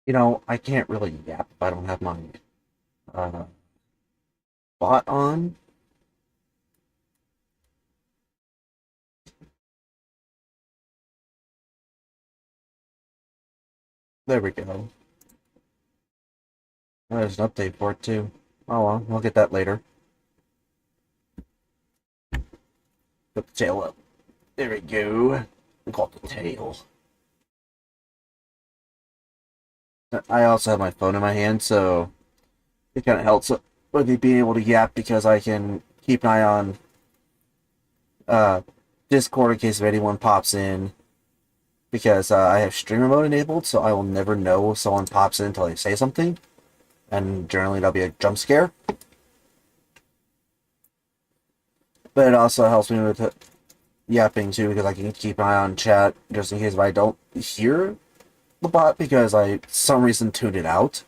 I can't really yap if I don't have my uh, bot on. There we go. Oh, there's an update for it too. Oh well, we'll get that later. Put the tail up. There we go. We call it the tail. I also have my phone in my hand, so it kind of helps with me being able to yap because I can keep an eye on uh, Discord in case if anyone pops in. Because I have streamer mode enabled, so I will never know if someone pops in until they say something, and generally that'll be a jump scare. But it also helps me with yapping too, because I can keep an eye on chat just in case if I don't hear the bot because I for some reason tuned it out.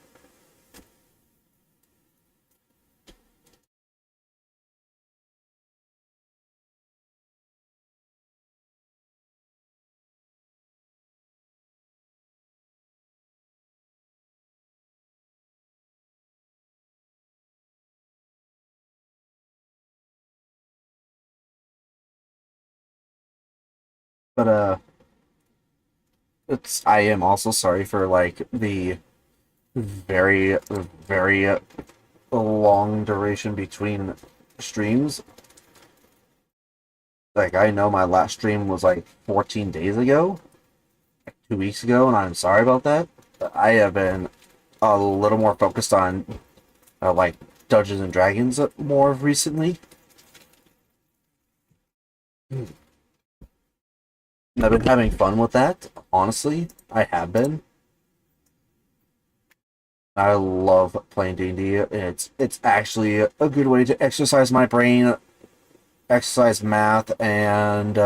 But it's I am also sorry for like the very very long duration between streams. Like I know my last stream was like 14 days ago, 2 weeks ago, and I'm sorry about that. I have been a little more focused on like Dungeons and Dragons more recently. I've been having fun with that. Honestly, I have been. I love playing D&D. It's actually a good way to exercise my brain, exercise math, and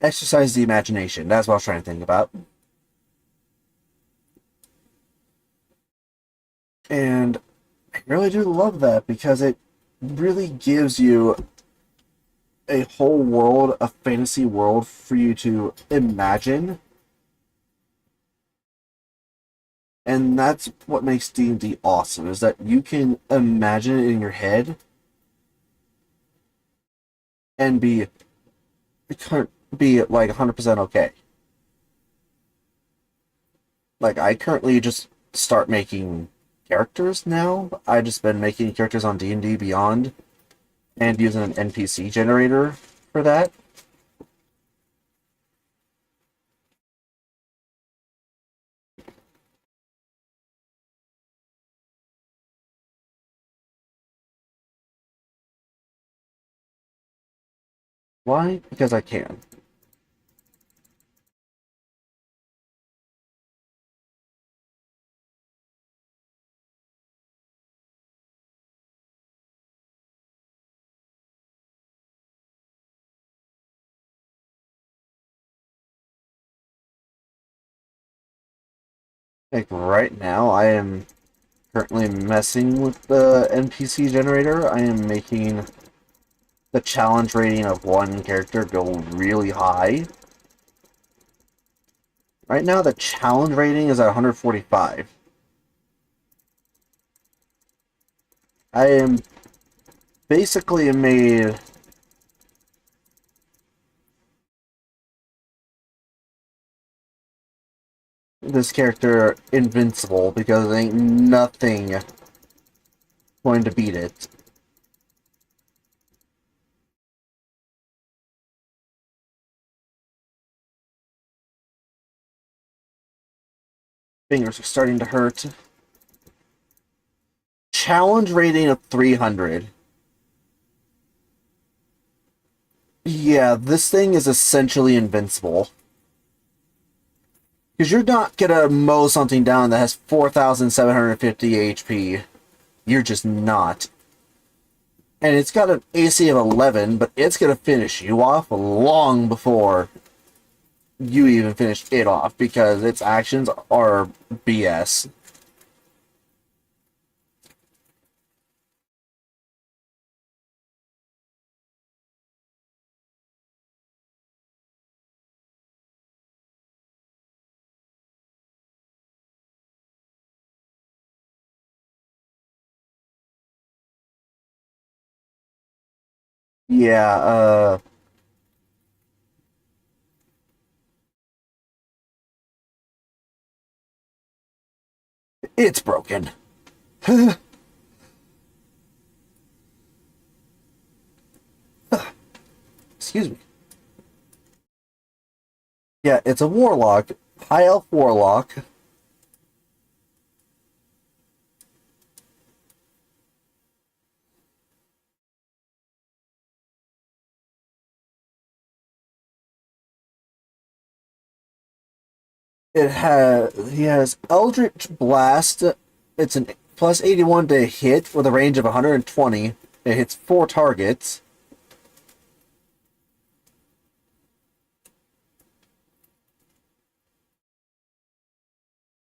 exercise the imagination. That's what I was trying to think about. And I really do love that because it really gives you a whole world, a fantasy world for you to imagine, and that's what makes D&D awesome. Is that you can imagine it in your head and be like 100% okay. Like I currently just start making characters now. I just been making characters on D&D Beyond and using an NPC generator for that. Why? Because I can. Like right now, I am currently messing with the NPC generator. I am making the challenge rating of one character go really high. Right now, the challenge rating is at 145. I am basically made this character invincible because there ain't nothing going to beat it. Fingers are starting to hurt. Challenge rating of 300. Yeah, this thing is essentially invincible. Because you're not gonna mow something down that has 4,750 HP. You're just not. And it's got an AC of 11, but it's gonna finish you off long before you even finish it off because its actions are BS. Yeah, it's broken. Excuse me. Yeah, it's a warlock, high elf warlock. He has Eldritch Blast. It's an plus 81 to hit with a range of 120. It hits four targets.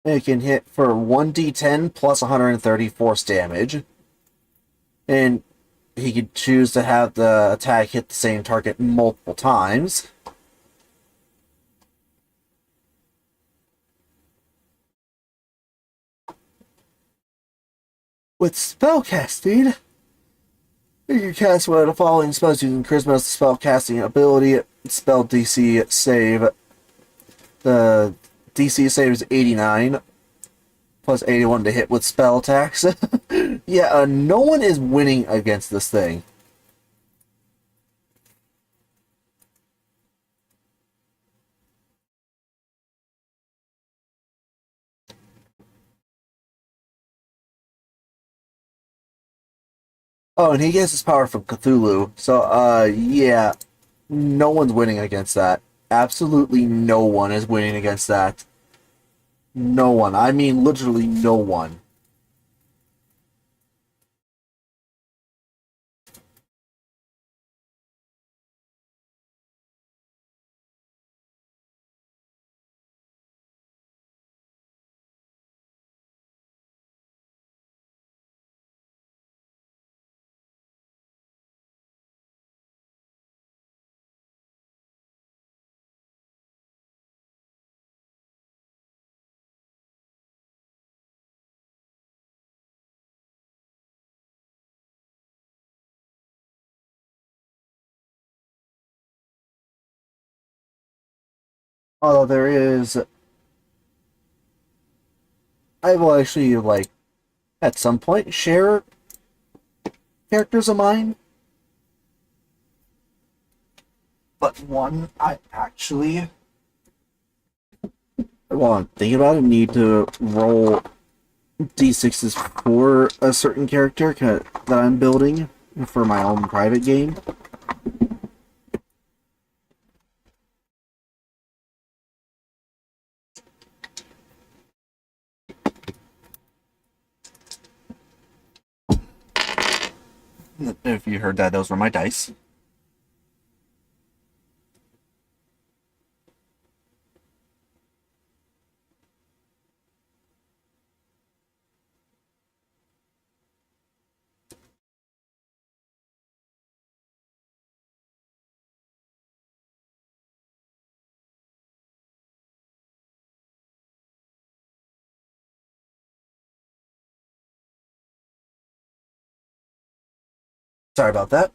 It can hit for 1d10 plus 130 force damage. And he could choose to have the attack hit the same target multiple times. With spellcasting, you can cast one of the following spells using Charisma's spellcasting ability. Spell DC save. The DC save is 89, plus 81 to hit with spell attacks. Yeah, no one is winning against this thing. Oh, and he gets his power from Cthulhu. So, yeah, no one's winning against that. Absolutely no one is winning against that. No one. I mean, literally no one. Although there is, I will actually, like, at some point, share characters of mine. But one I actually, while I'm thinking about it, need to roll d6s for a certain character that I'm building for my own private game. If you heard that, those were my dice. Sorry about that.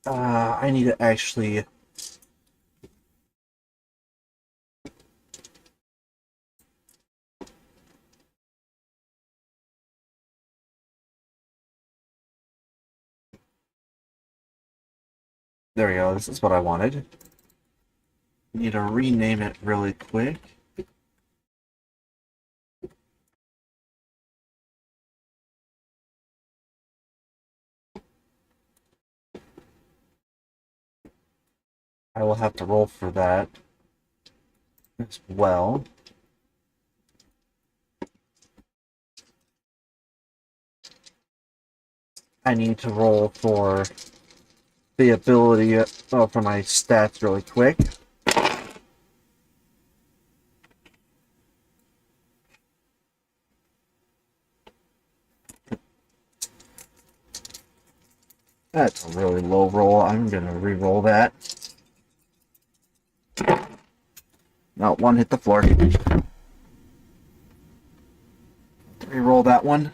I need to actually. There we go. This is what I wanted. Need to rename it really quick. I will have to roll for that as well. I need to roll for the ability for my stats really quick. That's a really low roll. I'm gonna re-roll that. No, one hit the floor. Re-roll that one.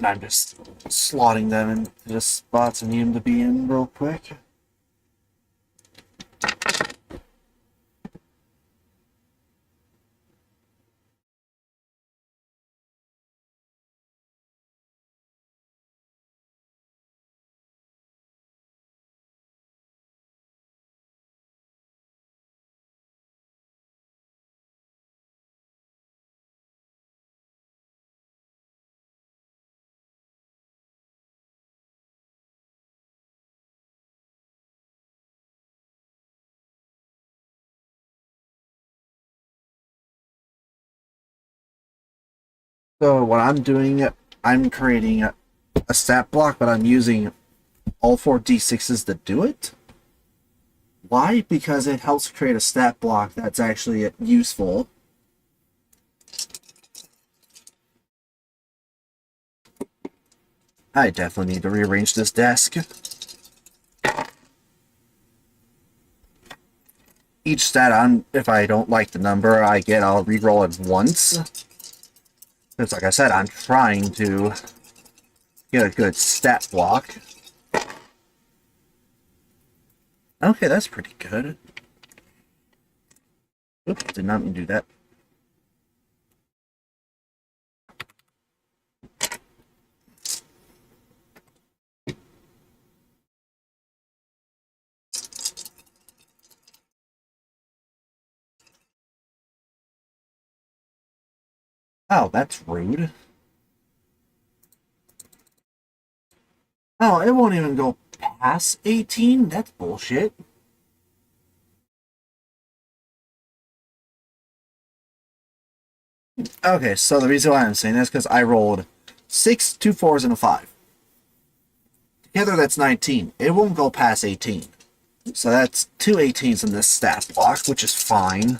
I'm just slotting them into the spots I need them to be in real quick. So what I'm doing, I'm creating a stat block, but I'm using all four D6s to do it. Why? Because it helps create a stat block that's actually useful. I definitely need to rearrange this desk. Each stat on, if I don't like the number I get, I'll re-roll it once. Because like I said, I'm trying to get a good stat block. Okay, that's pretty good. Oops, did not mean to do that. Oh, that's rude. Oh, it won't even go past 18? That's bullshit. Okay, so the reason why I'm saying this is because I rolled 6, 2 4s, and a 5. Together, that's 19. It won't go past 18. So that's two 18s in this stat block, which is fine.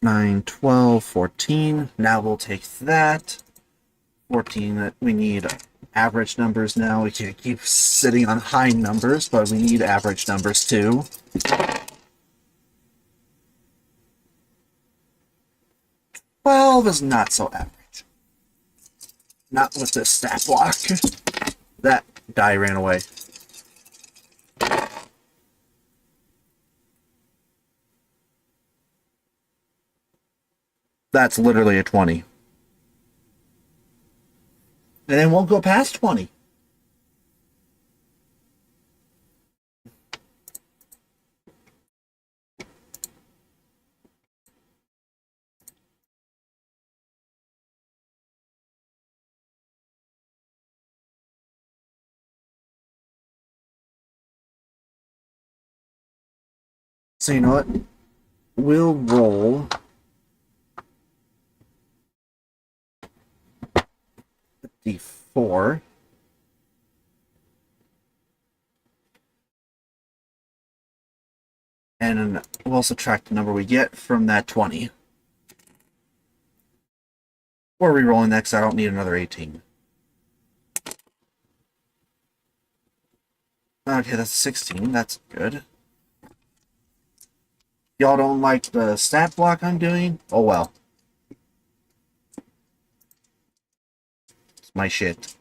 Nine, 12, 14. Now we'll take that. 14, we need average numbers now. We can't keep sitting on high numbers, but we need average numbers too. 12 is not so average. Not with this stat block. That die ran away. That's literally a 20. And it won't go past 20. So you know what? We'll roll d4. And we'll subtract the number we get from that 20. We're re-rolling next. I don't need another 18. Okay, that's 16. That's good. Y'all don't like the stat block I'm doing? Oh well. It's my shit.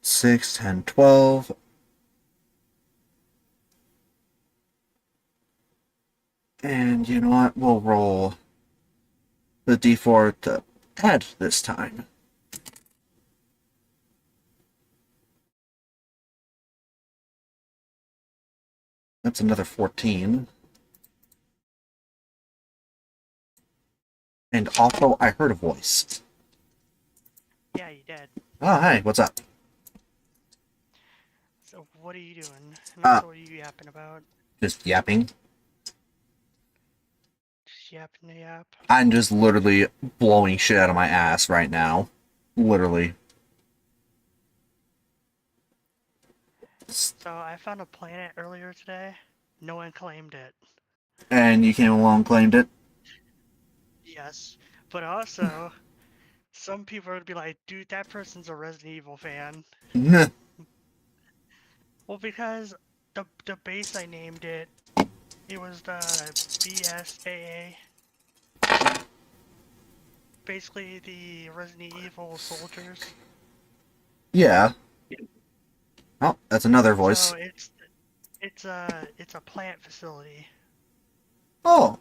6, 10, 12. And you know what? We'll roll the d4 to add this time. That's another 14. And also, I heard a voice. Yeah, you did. Oh, hey, what's up? So what are you doing? And Uh, also, what are you yapping about? just yapping. Just yapping the yap. I'm just literally blowing shit out of my ass right now. Literally. So I found a planet earlier today. No one claimed it. And you came along and claimed it? Yes, but also some people would be like, "Dude, that person's a Resident Evil fan." Well, because the base I named it, it was the BSAA. Basically, the Resident Evil soldiers. Yeah. Oh, that's another So voice. it's a plant facility. Oh,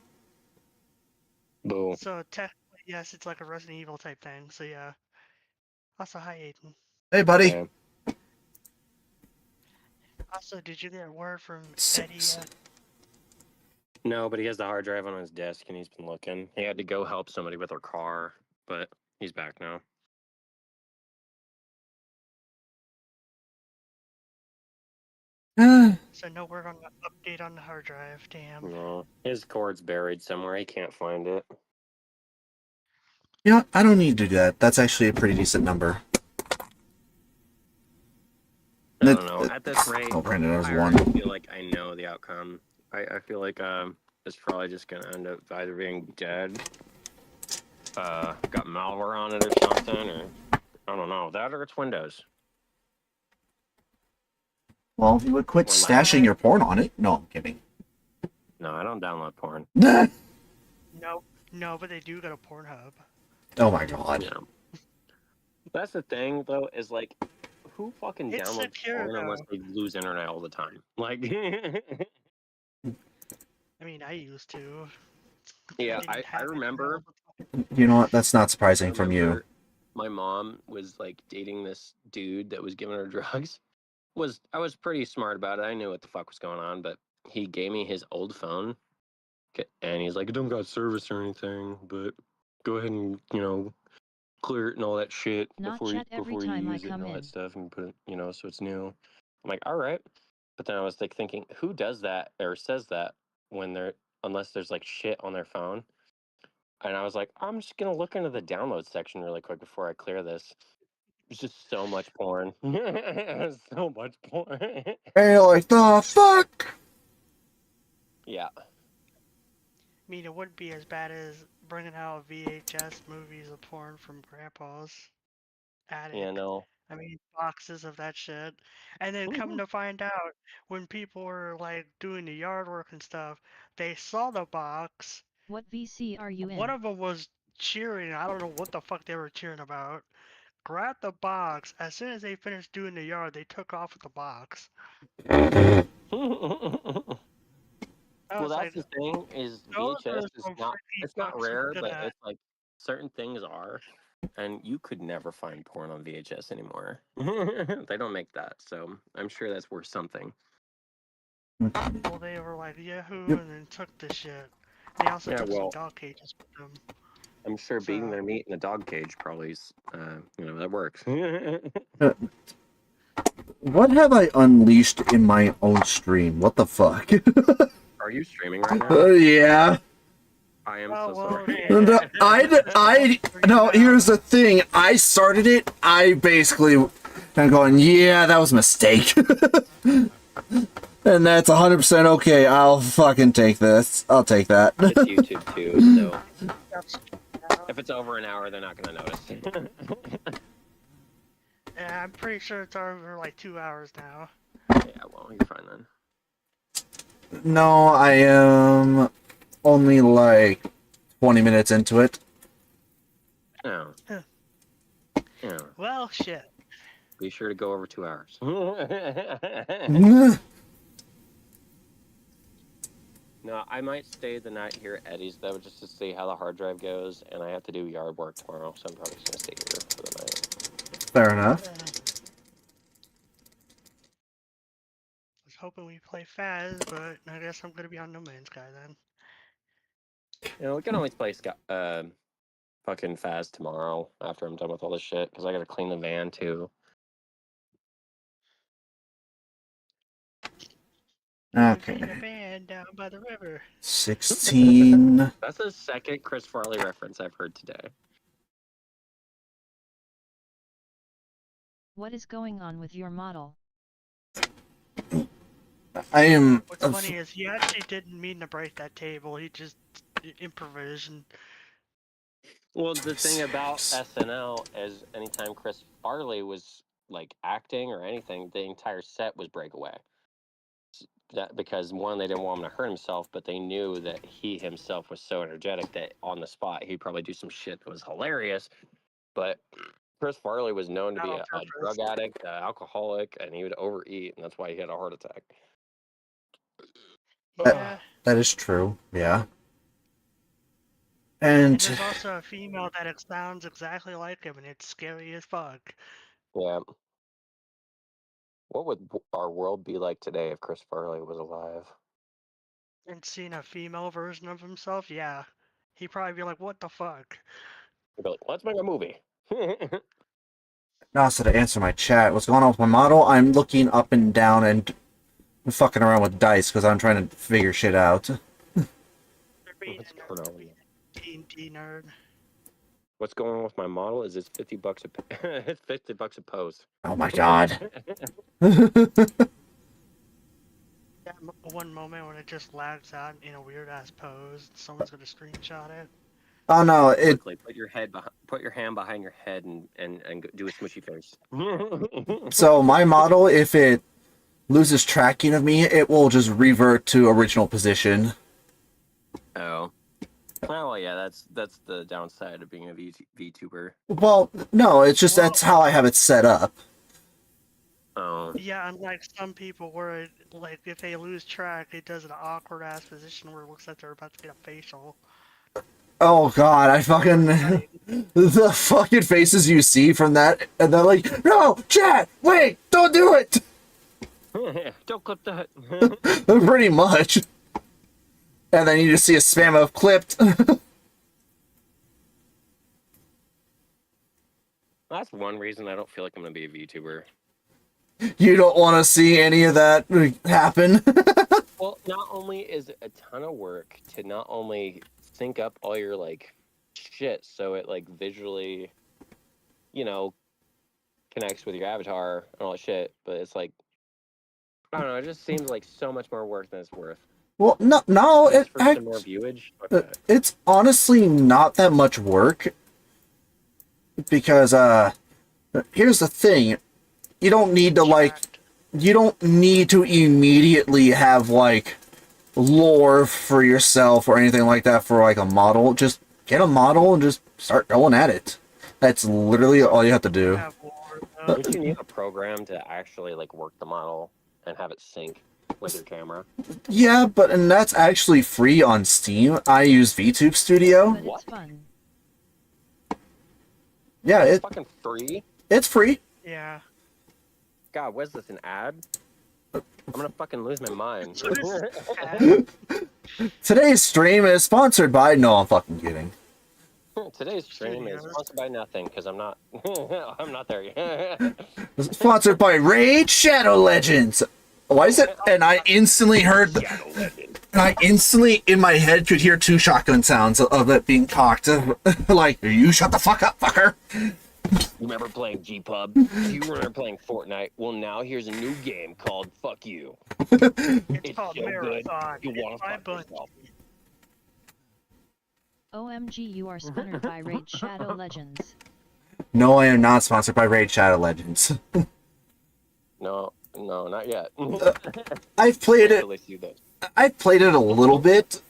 Boo. So technically, yes, it's like a Resident Evil type thing. So yeah. Also, hi Aiden. hey, buddy. Yeah. Also, did you get word from Eddie 6. yet? No, but he has the hard drive on his desk and he's been looking. He had to go help somebody with their car, but he's back now. So no word on the update on the hard drive. Damn. No. His cord's buried somewhere. He can't find it. You know what? I don't need to do that. That's actually a pretty decent number. I don't know. At this rate, Oh, Brandon, there's I one. already feel like I know the outcome. I feel like it's probably just gonna end up either being dead, got malware on it or something, or I don't know. That or it's Windows. Well, you would quit Or stashing your porn on it. No, I'm kidding. No, I don't download porn. No, but they do got a Pornhub. Oh my god. Yeah. That's the thing, though, is like, who fucking It's downloads secure porn unless though. they lose internet all the time? Like, I mean, I used to. yeah, didn't I have internet remember. all the time. You know what? That's not I surprising from you. remember my mom was like dating this dude that was giving her drugs. I was pretty smart about it. I knew what the fuck was going on, but he gave me his old phone, and he's like, "It don't got service or anything, but go ahead and clear it and all that shit Not before chat every you time I use it and come all that in. stuff and put it so it's new." I'm like, all right, but then I was like thinking, who does that or says that when they're unless there's like shit on their phone? And I was like, I'm just gonna look into the download section really quick before I clear this. It's just so much porn. So much porn. Hey, like the fuck? Yeah. I mean, it wouldn't be as bad as bringing out VHS movies of porn from Grandpa's attic. Yeah, no. I mean, boxes of that shit. And then come to find out, when people were like doing the yard work and stuff, they saw the box. What VC are you One in? of them was cheering. I don't know what the fuck they were cheering about. Grabbed the box. As soon as they finished doing the yard, they took off with the box. I Well, was that's like, the thing is those VHS are is some not freaky it's not fucks to rare, look but at. it's like certain things are, and you could never find porn on VHS anymore. They don't make that, so I'm sure that's worth something. Well, they were like Yahoo Yep. and then took the shit. They also Yeah, took some well, dog cages with them. I'm sure being So, their meat in a dog cage probably is, that works. What have I unleashed in my own stream? What the fuck? Are you streaming right now? Yeah. I am oh so well, sorry. yeah. No, no, here's the thing. I started it. I basically am going, yeah, that was a mistake. And that's 100% okay. I'll fucking take this. I'll take that. It's YouTube too, so That's, if it's over an hour, they're not gonna notice. yeah, I'm pretty sure it's over like 2 hours now. Yeah, well, you're fine then. No, I am only like 20 minutes into it. Oh. Huh. Yeah. Well, shit. Be sure to go over 2 hours. No, I might stay the night here at Eddie's though, just to see how the hard drive goes, and I have to do yard work tomorrow, so I'm probably just gonna stay here for the night. Fair enough. I was hoping we play Faz, but I guess I'm gonna be on No Man's Sky then. We can always play fucking Faz tomorrow after I'm done with all this shit, because I gotta clean the van too. Okay. In a van down by the river. 16. That's the second Chris Farley reference I've heard today. What is going on with your model? I am. What's funny is he actually didn't mean to break that table. He just improvised. Well, the thing about SNL is anytime Chris Farley was like acting or anything. The entire set was breakaway. That because one, they didn't want him to hurt himself, but they knew that he himself was so energetic that on the spot he'd probably do some shit that was hilarious. But Chris Farley was known to Not be on a purpose. drug addict, alcoholic, and he would overeat, and that's why he had a heart attack. Yeah. That is true. Yeah. And And there's also a female that it sounds exactly like him, and it's scary as fuck. Yeah. What would our world be like today if Chris Farley was alive? And seeing a female version of himself, yeah. He'd probably be like, what the fuck? He'd be like, let's make a movie. now, so to answer my chat, what's going on with my model? I'm looking up and down and fucking around with dice because I'm trying to figure shit out. They're being What's a going nerd, on? being a D&D nerd. What's going on with my model is it's $50 it's $50 a post. Oh my god. That one moment when it just lags out in a weird ass pose, someone's gonna screenshot it. Oh no, it Quickly put your hand behind your head and do a smushy face. so my model, if it loses tracking of me, it will just revert to original position. Oh. Oh yeah, that's the downside of being a VTuber. Well, no, it's just that's how I have it set up. Oh. Yeah, unlike some people where, like, if they lose track, it does an awkward ass position where it looks like they're about to get a facial. Oh god, I fucking Like, the fucking faces you see from that, and they're like, no, chat, wait, don't do it. Don't clip that. Pretty much. And then you just see a spam of clipped. That's one reason I don't feel like I'm gonna be a VTuber. You don't want to see any of that happen. Well, not only is it a ton of work to not only sync up all your like shit so it like visually, you know, connects with your avatar and all that shit, but it's like I don't know, it just seems like so much more work than it's worth. Well, no, Just for some more viewage. Okay. it's honestly not that much work because here's the thing, you don't need to like, distract. you don't need to immediately have like lore for yourself or anything like that for like a model. Just get a model and just start going at it. That's literally all you have to do. Have war, Don't you need a program to actually like work the model and have it sync with your camera? Yeah, and that's actually free on Steam. I use VTube Studio. But What? it's fun. Yeah, It's fucking free. it's free. Yeah. God, what is this, an ad? I'm gonna fucking lose my mind. So this Today's stream is sponsored by. No, I'm fucking kidding. Today's stream is Studios. sponsored by nothing because I'm not I'm not there yet. Sponsored by Raid Shadow Legends. Why is it? And I instantly heard. Shadow Legend. And I instantly, in my head, could hear two shotgun sounds of it being cocked. Like, you shut the fuck up, fucker. You remember playing G-Pub? You remember playing Fortnite? Well, now here's a new game called Fuck You. It's called so good. Marathon. You It's want to by fuck Bungie. yourself. OMG, you are sponsored by Raid Shadow Legends. No, I am not sponsored by Raid Shadow Legends. No, not yet. I've played it. Until they see this. I've played it a little bit.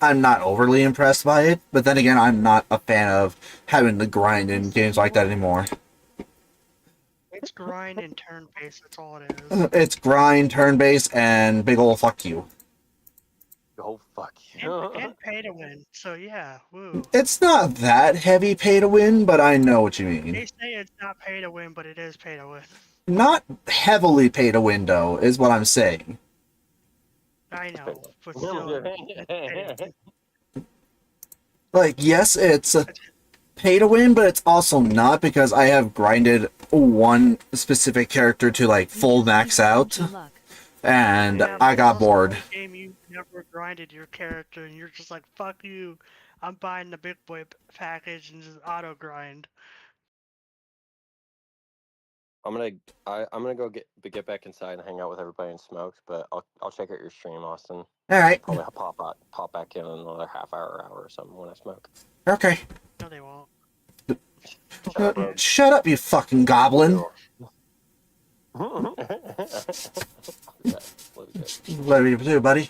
I'm not overly impressed by it, but then again, I'm not a fan of having to grind in games like that anymore. It's grind and turn based, that's all it is. It's grind, turn-based, and big ol' fuck you. Oh, fuck you. And pay to win, so yeah, woo. It's not that heavy pay to win, but I know what you They mean. say it's not pay to win, but it is pay to win. Not heavily pay to win, though, is what I'm saying. I know, but still, it's pay to win. Like, yes, it's pay to win, but it's also not because I have grinded one specific character to like full max out, Good luck. and Yeah, I but got also bored. in the game you never grinded your character, and you're just like, fuck you, I'm buying the big boy package and just auto grind. I'm gonna go get back inside and hang out with everybody and smoke, but I'll check out your stream, Austin. All right, Probably pop back in another half hour or something when I smoke. okay. No, they won't. Shut up, you fucking goblin. Yeah, legit. Whatever you do, buddy.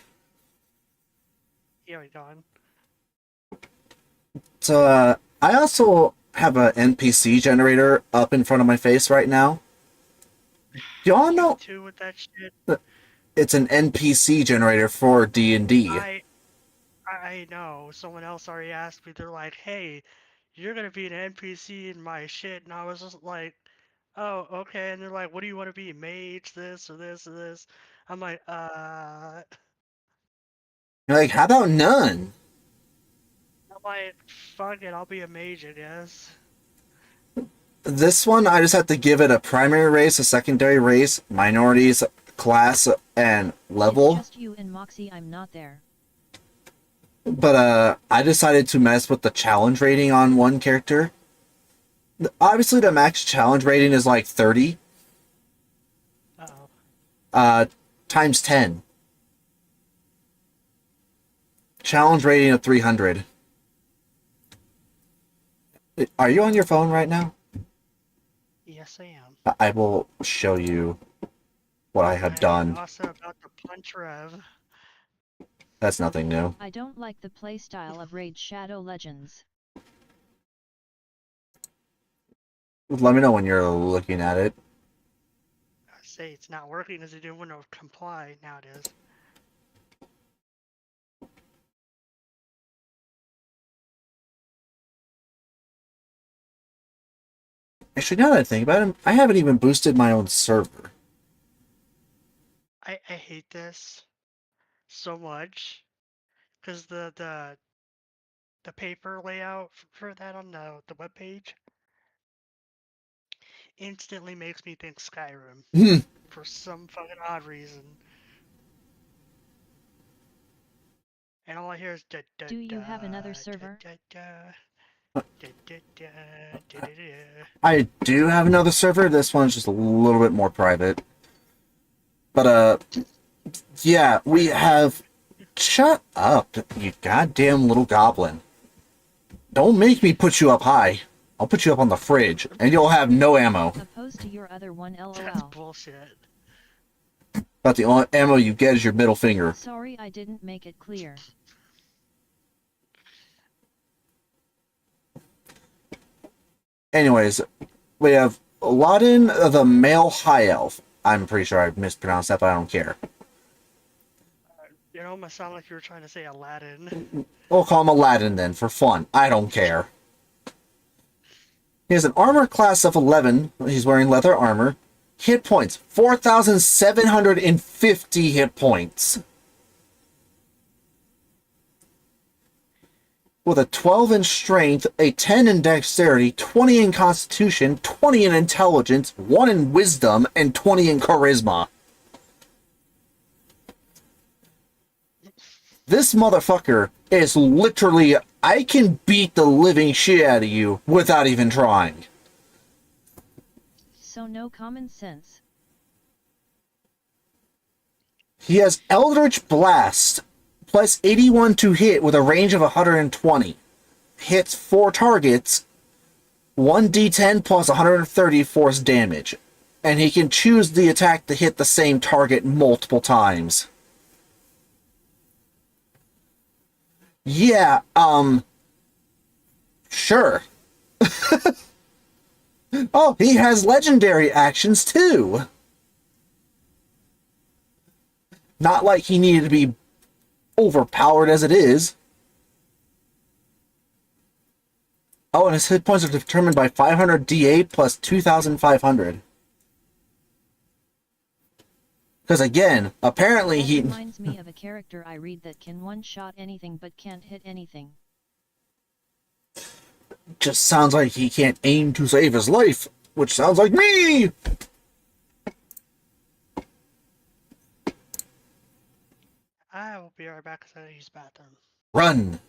Yeah, we gone. So, I also have an NPC generator up in front of my face right now. Do y'all You know too with that shit. it's an NPC generator for D&D? I know. Someone else already asked me. They're like, "Hey, you're gonna be an NPC in my shit," and I was just like, "Oh, okay." And they're like, "What do you want to be? Mage, this or this or this?" I'm like, You're like, how about none? I'm like, fuck it, I'll be a mage, I guess. This one, I just have to give it a primary race, a secondary race, minorities, class, and It's level. just you and Moxie, I'm not there. But I decided to mess with the challenge rating on one character. Obviously, the max challenge rating is like 30, Uh-oh. uh, times 10. Challenge rating of 300. Are you on your phone right now? Yes, I am. I will show you what I have I'm done. also about to punch Rev. That's nothing new. I don't like the playstyle of Raid Shadow Legends. Let me know when you're looking at it. I say it's not working as it didn't want to comply. Now it is. Actually, now that I think about it, I haven't even boosted my own server. I hate this so much because the paper layout for that on the web page instantly makes me think Skyrim for some fucking odd reason. And all I hear is da da Do you da have another da server? da da da da da da da. I do have another server. This one's just a little bit more private. But, yeah, we have... Shut up, you goddamn little goblin. Don't make me put you up high. I'll put you up on the fridge, and you'll have no ammo. Opposed to your other one, That's lol. bullshit. About the only ammo you get is your middle finger. Sorry I didn't make it clear. Anyways, we have Aladdin, the male high elf. I'm pretty sure I mispronounced that, but I don't care. It almost sounded like you were trying to say Aladdin. We'll call him Aladdin then, for fun. I don't care. He has an armor class of 11. He's wearing leather armor. Hit points, 4,750 hit points. With a 12 in strength, a 10 in dexterity, 20 in constitution, 20 in intelligence, 1 in wisdom, and 20 in charisma. This motherfucker is literally... I can beat the living shit out of you without even trying. So no common sense. He has Eldritch Blast, plus 81 to hit with a range of 120. Hits 4 targets, 1d10 plus 130 force damage. And he can choose the attack to hit the same target multiple times. Yeah, sure. Oh, he has legendary actions too. Not like he needed to be overpowered as it is. Oh, and his hit points are determined by 500 d8 plus 2,500. Because again, apparently That he... reminds me of a character I read that can one-shot anything but can't hit anything. just sounds like he can't aim to save his life, which sounds like me! I will be right back because I gotta use the bathroom. Run!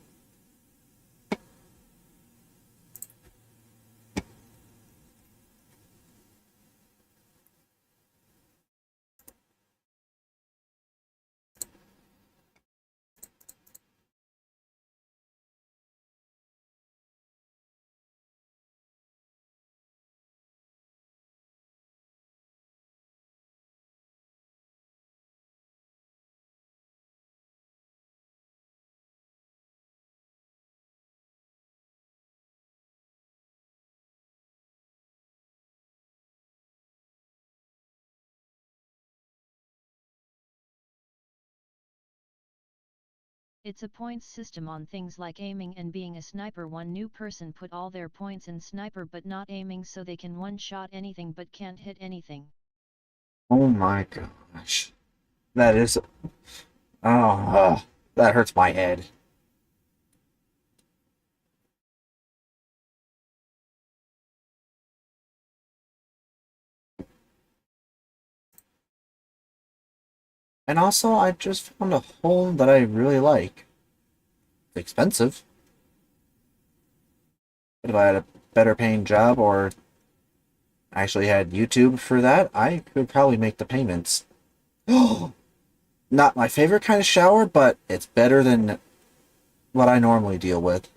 It's a points system on things like aiming and being a sniper. One new person put all their points in sniper but not aiming, so they can one-shot anything but can't hit anything. Oh my gosh. That is... Oh, that hurts my head. And also, I just found a home that I really like. It's expensive. But if I had a better paying job or actually had YouTube for that, I could probably make the payments. Not my favorite kind of shower, but it's better than what I normally deal with.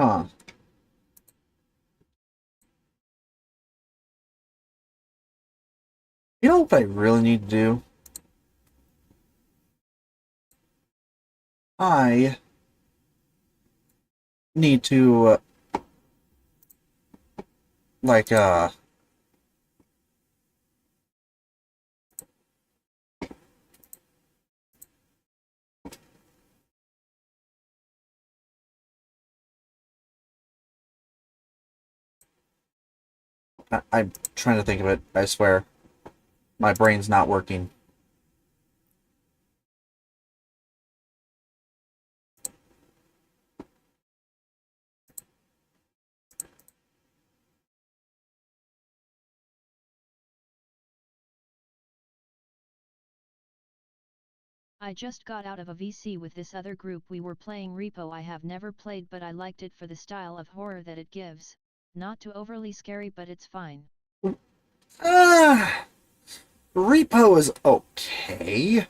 Huh. You know what I really need to do? I need to, like, I'm trying to think of it, I swear. My brain's not working. I just got out of a VC with this other group. We were playing Repo. I have never played, but I liked it for the style of horror that it gives. Not too overly scary, but it's fine. Ah, Repo is okay.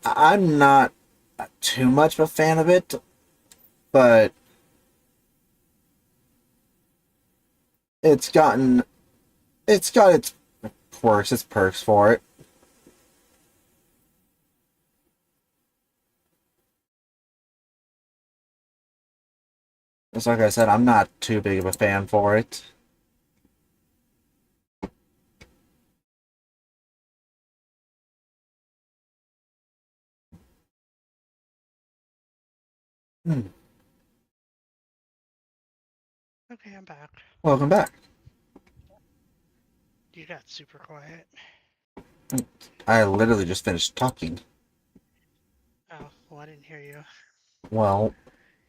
I'm not too much of a fan of it, but it's gotten, it's got its quirks, its perks for it. Just like I said, I'm not too big of a fan for it. Hmm. Okay, I'm back. Welcome back. You got super quiet. I literally just finished talking. Oh, well, I didn't hear you. Well,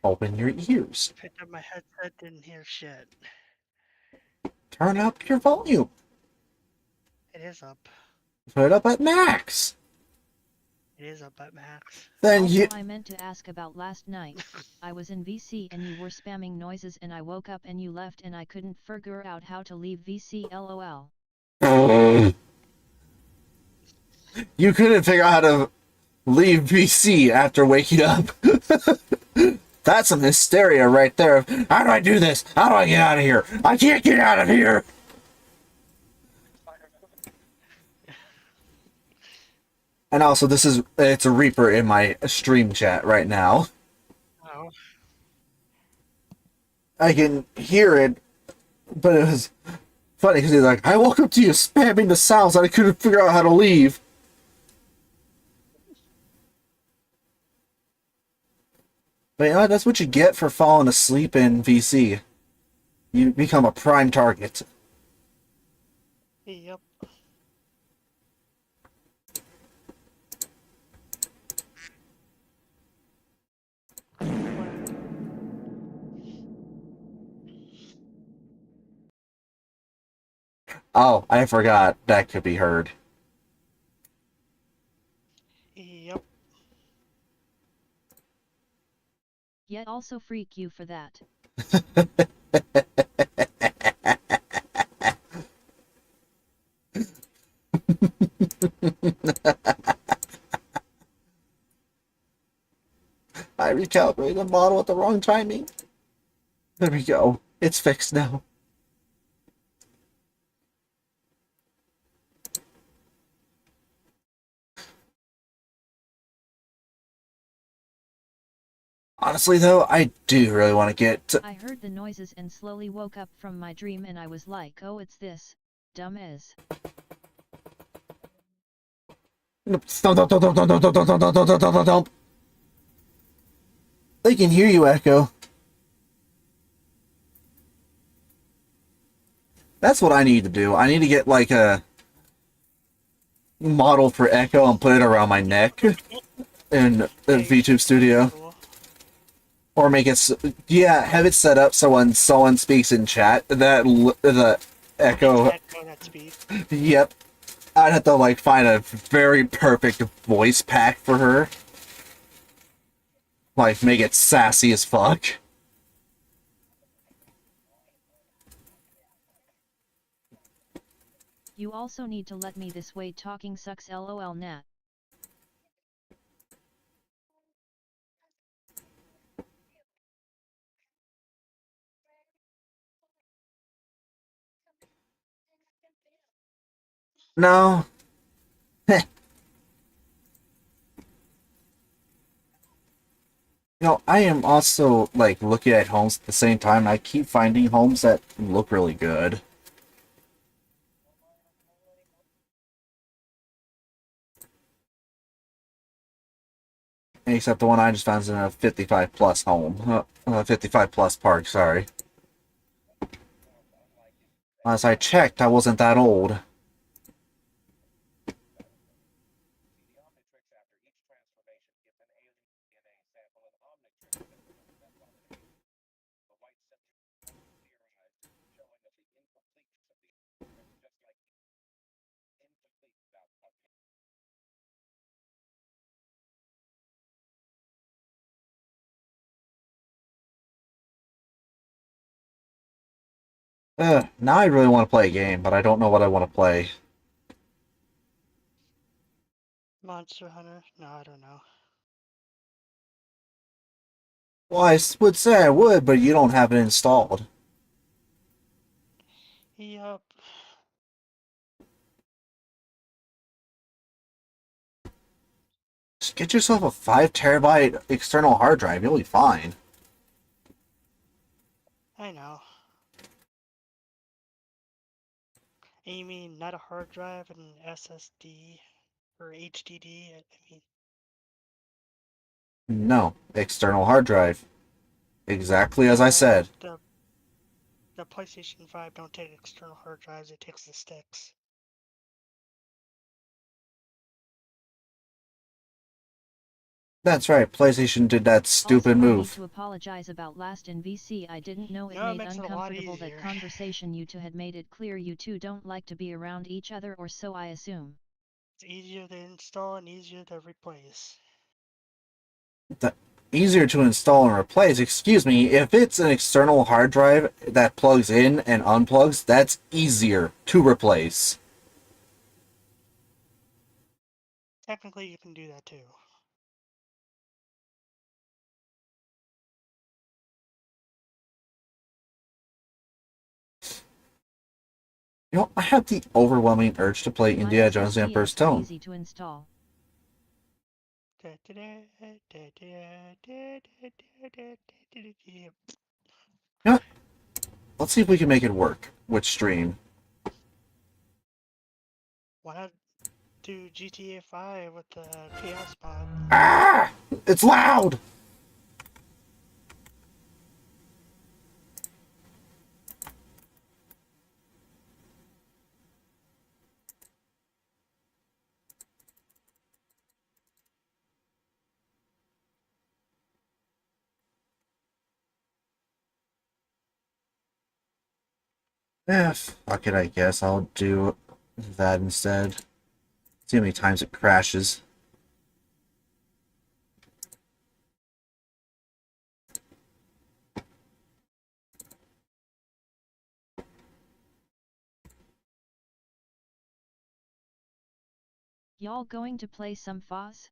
open your ears. Picked up my headset, didn't hear shit. Turn up your volume. It is up. Put it up at max. It is up at max. Then Also, you... I meant to ask about last night. I was in VC and you were spamming noises, and I woke up and you left, and I couldn't figure out how to leave VC. LOL. You couldn't figure out how to leave BC after waking up. That's some hysteria right there. How do I do this? How do I get out of here? I can't get out of here. And also, it's a Reaper in my stream chat right now. Oh, I can hear it, but it was funny because he's like, I woke up to you spamming the sounds and I couldn't figure out how to leave. But you know what? That's what you get for falling asleep in VC. You become a prime target. yep. Oh, I forgot. That could be heard. Yep. Yet also freak you for that. recalibrated the model at the wrong timing. There we go. It's fixed now. Honestly, though, I do really want to get to... I heard the noises and slowly woke up from my dream and I was like, oh, it's this, dumb as. They can hear you, Echo. That's what I need to do. I need to get, like, a model for Echo and put it around my neck in VTube Studio. Cool. Or make it, yeah, have it set up so when someone speaks in chat, that the Echo, Echo that speed. yep. I'd have to, like, find a very perfect voice pack for her. Like, make it sassy as fuck. You also need to let me this way talking sucks lol nat. No. You know, I am also, like, looking at homes at the same time, and I keep finding homes that look really good. Except the one I just found is in a 55 plus home. 55 plus park, sorry. Last I checked, I wasn't that old. Now I really want to play a game, but I don't know what I want to play. Monster Hunter? No, I don't know. Well, would say I would, but you don't have it installed. Yup. Just get yourself a 5 terabyte external hard drive, you'll be fine. I know. And you mean not a hard drive, an SSD or HDD? I mean, No, external hard drive. Exactly as I said. The PlayStation 5 don't take external hard drives, it takes the sticks. That's right, PlayStation did that stupid Also, I need move. to apologize about last in VC. I didn't know it No, it made makes it a lot uncomfortable that easier. conversation. You two had made it clear you two don't like to be around each other, or so I assume. It's easier to install and easier to replace. Easier to install and replace. Excuse me, if it's an external hard drive that plugs in and unplugs, that's easier to replace. Technically, you can do that too. You know, I have the overwhelming urge to play My Indiana Jones and the SSD Emperor's is so Stone. easy to install. You know what? Let's see if we can make it work with stream. Why not do GTA 5 with the Chaos mod? Ah! It's loud! Eh, fuck it, I guess. I'll do that instead. See how many times it crashes. Y'all going to play some Foz?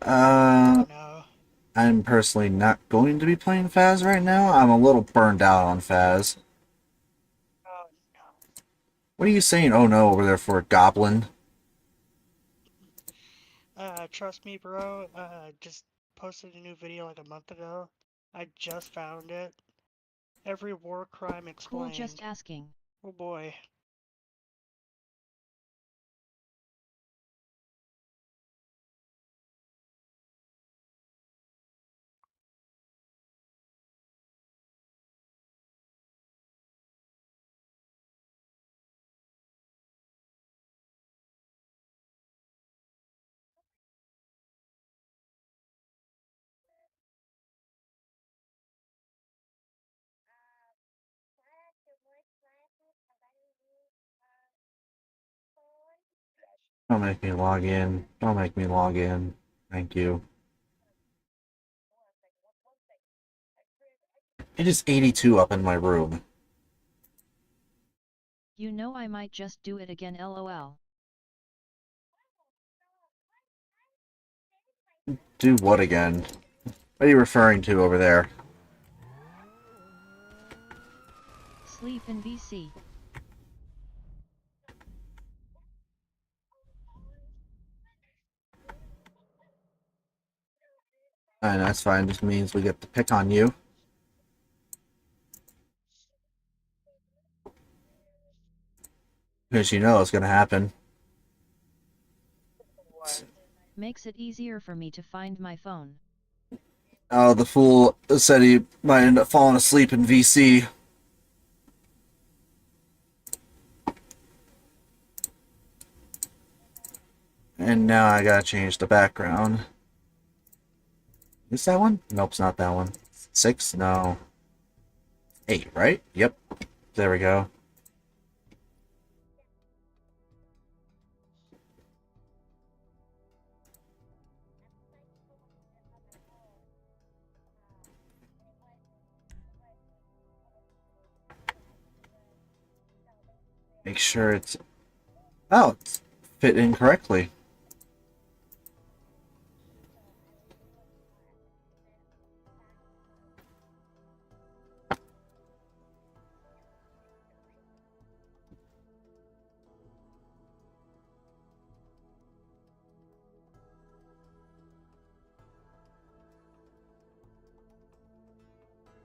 I don't know. I'm personally not going to be playing Faz right now. I'm a little burned out on Faz. Oh What are you saying? Oh no, over there for a goblin. no. Trust me, bro. Just posted a new video like a month ago. I just found it. Every war crime Cool, just explained. asking. Oh boy. Don't make me log in. Don't make me log in. Thank you. It is 82 up in my room. You know I might just do it again lol. Do what again? What are you referring to over there? Sleep in VC. And that's fine. Just means we get to pick on you. Because you know it's going to happen. What? Makes it easier for me to find my phone. Oh, the fool said he might end up falling asleep in VC. And now I gotta change the background. Is that one? Nope, it's not that one. 6? No. 8, right? Yep. There we go. Make sure it's... Oh, it's fit in correctly.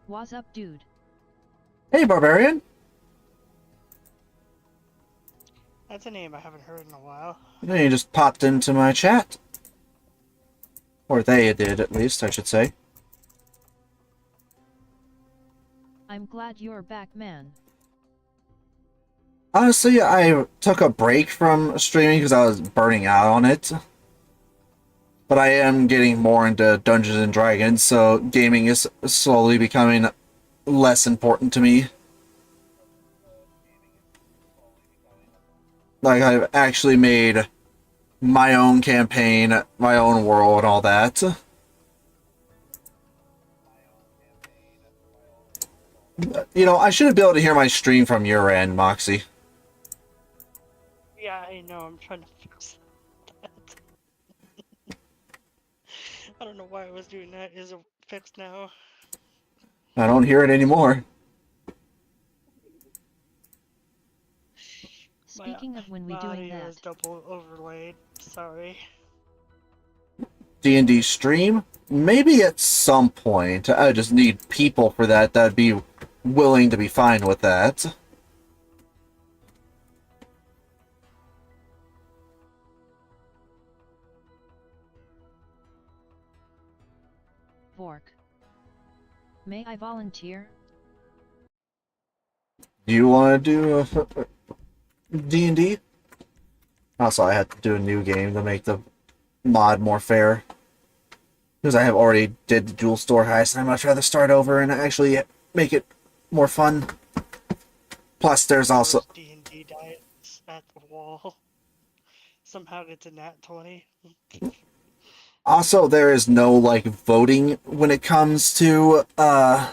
What's up, dude? Hey, Barbarian! That's a name I haven't heard in a while. You just popped into my chat. Or they did, at least, I should say. I'm glad you're back, man. Honestly, I took a break from streaming because I was burning out on it. But I am getting more into Dungeons and Dragons, so gaming is slowly becoming less important to me. Like, I've actually made my own campaign, my own world, and all that. You know, I shouldn't be able to hear my stream from your end, Moxie. Yeah, I know. I'm trying to fix that. I don't know why I was doing that. Is it fixed now? I don't hear it anymore. Speaking of when we My doing audio is that. double overlaid. Sorry. D&D stream? Maybe at some point. I just need people for that that'd be willing to be fine with that. Vork. May I volunteer? Do you want to do D&D? Also, I had to do a new game to make the mod more fair. Because I have already did the dual store heist, and I'd much rather start over and actually make it more fun. Plus, there's also... First D&D dice at the wall. Somehow gets a nat 20. Also, there is no, like, voting when it comes to, the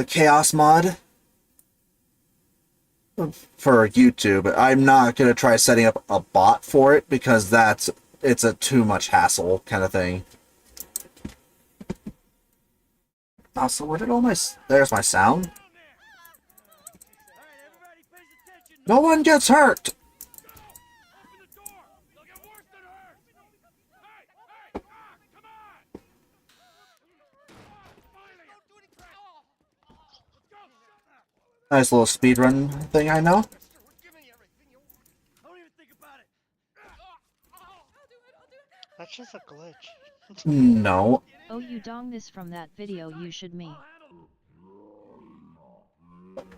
Chaos mod for YouTube. I'm not going to try setting up a bot for it, because that's it's a too much hassle kind of thing. Oh, so where did all my... There's my sound. No one gets hurt! Nice little speedrun thing, I know. That's just a glitch. No. Oh, you dong this from that video you should me.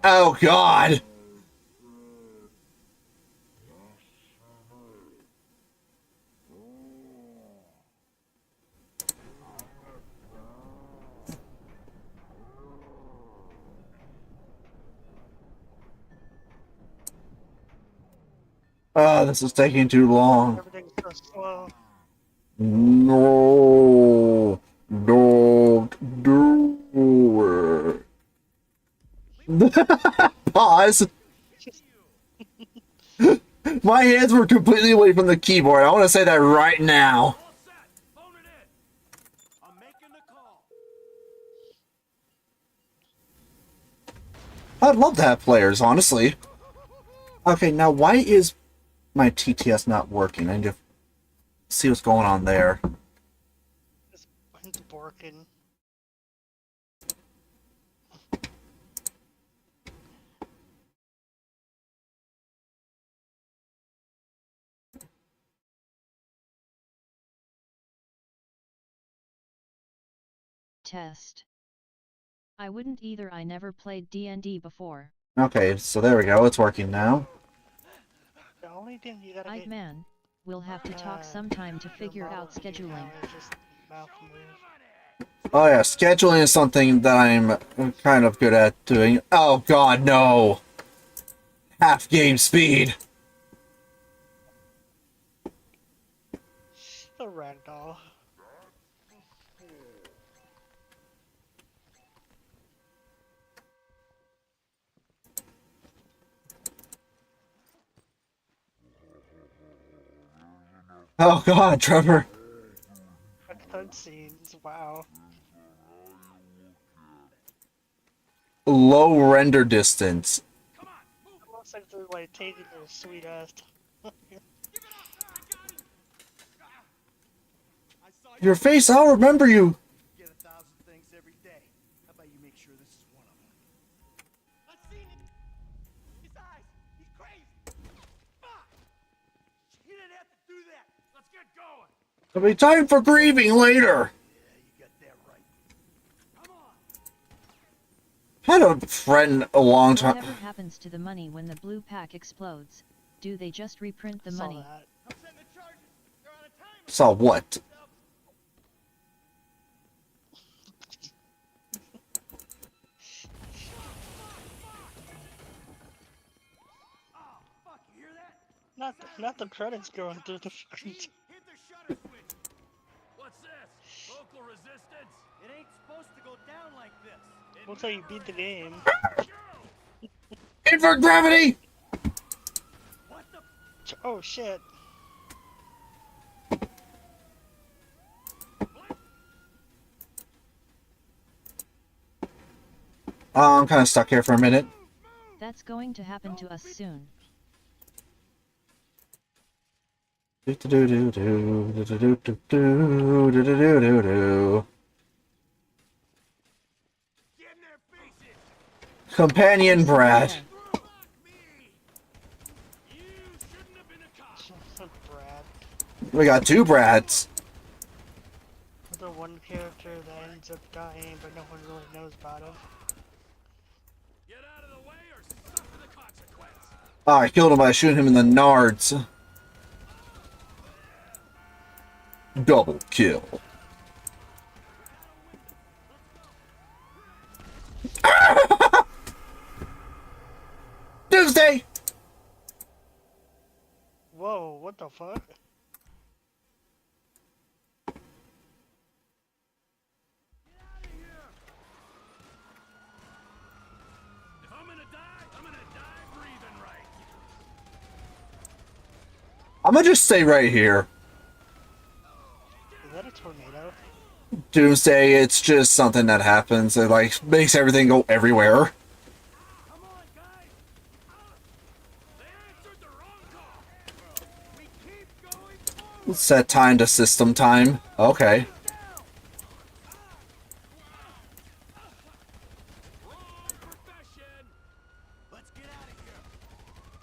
Oh, God! Oh, this is taking too long. Everything's so slow. No. Don't do it. Pause. My hands were completely away from the keyboard. I want to say that right now. I'd love to have players, honestly. Okay, now why is my TTS not working? I need to see what's going on there. It's working. Test. I wouldn't either, I never played D&D before. Okay, so there we go. It's working now. The only thing you gotta I'd get man, we'll have to talk sometime to figure out scheduling. is just mouth move. Oh yeah, scheduling is something that I'm kind of good at doing. Oh god, no! Half game speed! The ragdoll. Oh god, Trevor! Cutscenes, wow. Low render distance. It looks like they're like taking their sweet ass. Your face, I'll remember you! Get 1,000 things every day. How about you make sure this is one of them? I've seen it. His eyes. He's crazy. Fuck. He didn't have to do that. Let's get going. There'll be time for grieving later! Yeah, you got that right. Come on. I had a friend a long time. Whatever happens to the money when the blue pack explodes? Do they just reprint the Saw money? that. I'm setting the charges. They're on a timer. Saw what? Oh, fuck. You hear that? Not the credits going through the screen. Hit the shutter switch. What's this? Local resistance? It ain't supposed to go down like this. Looks like you beat the game. Invert gravity! What the? Oh shit. Oh, I'm kind of stuck here for a minute. That's going to happen to us soon. Get in their faces. Companion Brad. Fuck me. You shouldn't have been a cop. Brad. We got two Brads. The one character that ends up dying, but no one really knows about him. Get out of the way or suffer the consequence. Oh, I killed him by shooting him in the nards. Double kill. Tuesday! Whoa, what the fuck? If I'm gonna die breathing right. I'm gonna just stay right here. Doomsday, it's just something that happens. It like makes everything go everywhere. Come on, guys! They answered the wrong call! We keep going forward! Set time to system time. Okay. Down! Wrong profession! Let's get out of here!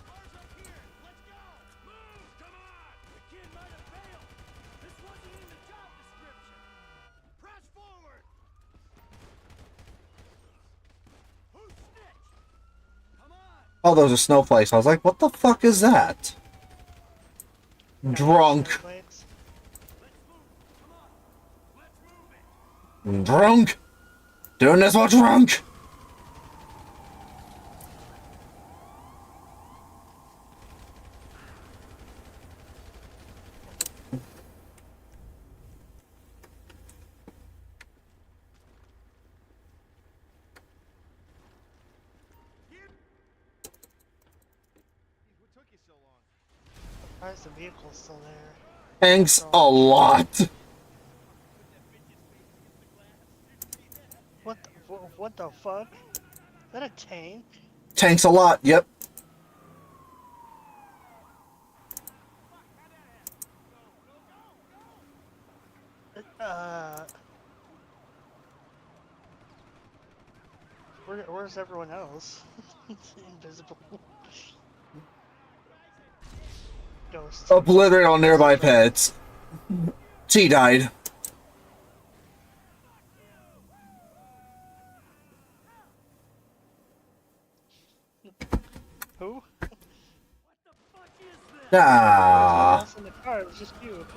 Cars up here! Let's go! Move! Come on! The kid might have failed! This wasn't in the job description! Press forward! Who snitched? Come on! Oh, those are snowflakes. I was like, what the fuck is that? Drunk. Snowflakes. Let's move! Come on! Let's move it! Drunk. Doing this while drunk. What took you so long? Why is the vehicle still there? Thanks a lot. What the fuck? Is that a tank? Thanks a lot. Yep. Uh. Where's everyone else? It's invisible. Ghost. Obliterate all nearby pets. She died. Who? Ah. Else in the car, it was just you. Don't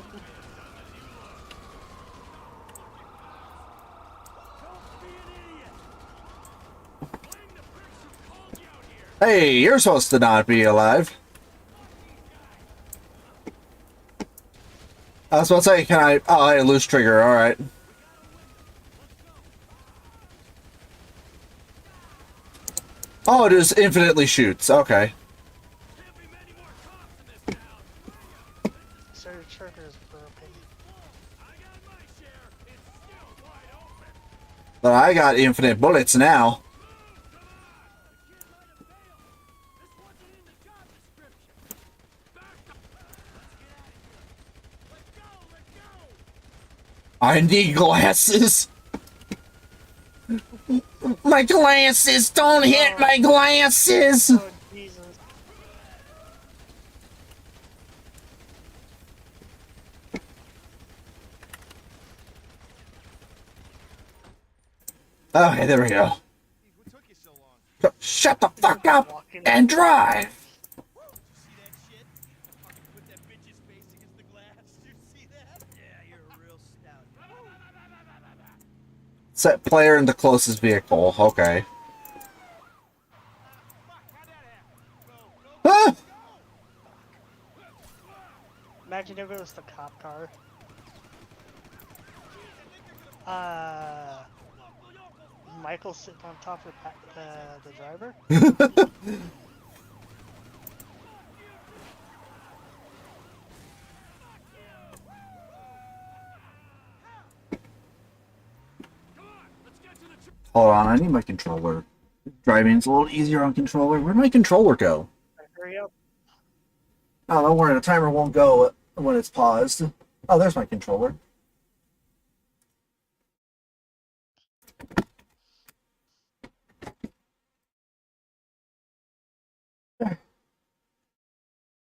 be an idiot! Blame the pricks who called you out here! Hey, you're supposed to not be alive. I was about to say, can I? Oh, I lose trigger. All right. Oh, it just infinitely shoots. Okay. Can't be many more cops in this town! So your trigger is broken. I got my share! It's still wide open! But I got infinite bullets now. This wasn't in the job description! Back up! Let's get out of here! Let's go! I need glasses. My glasses! Don't hit my glasses! Oh, Jesus. Okay, there we go. What took you so long? Shut the fuck up and drive! Did you see that shit? Fucking put that bitch's face against the glass. Did you see that? Yeah, you're a real stout. Set player in the closest vehicle. Okay. Ah! Imagine if it was the cop car. Michael sitting on top of the driver? Hold on, I need my controller. Driving's a little easier on controller. Where'd my controller go? Hurry up. Oh, don't worry, the timer won't go when it's paused. Oh, there's my controller.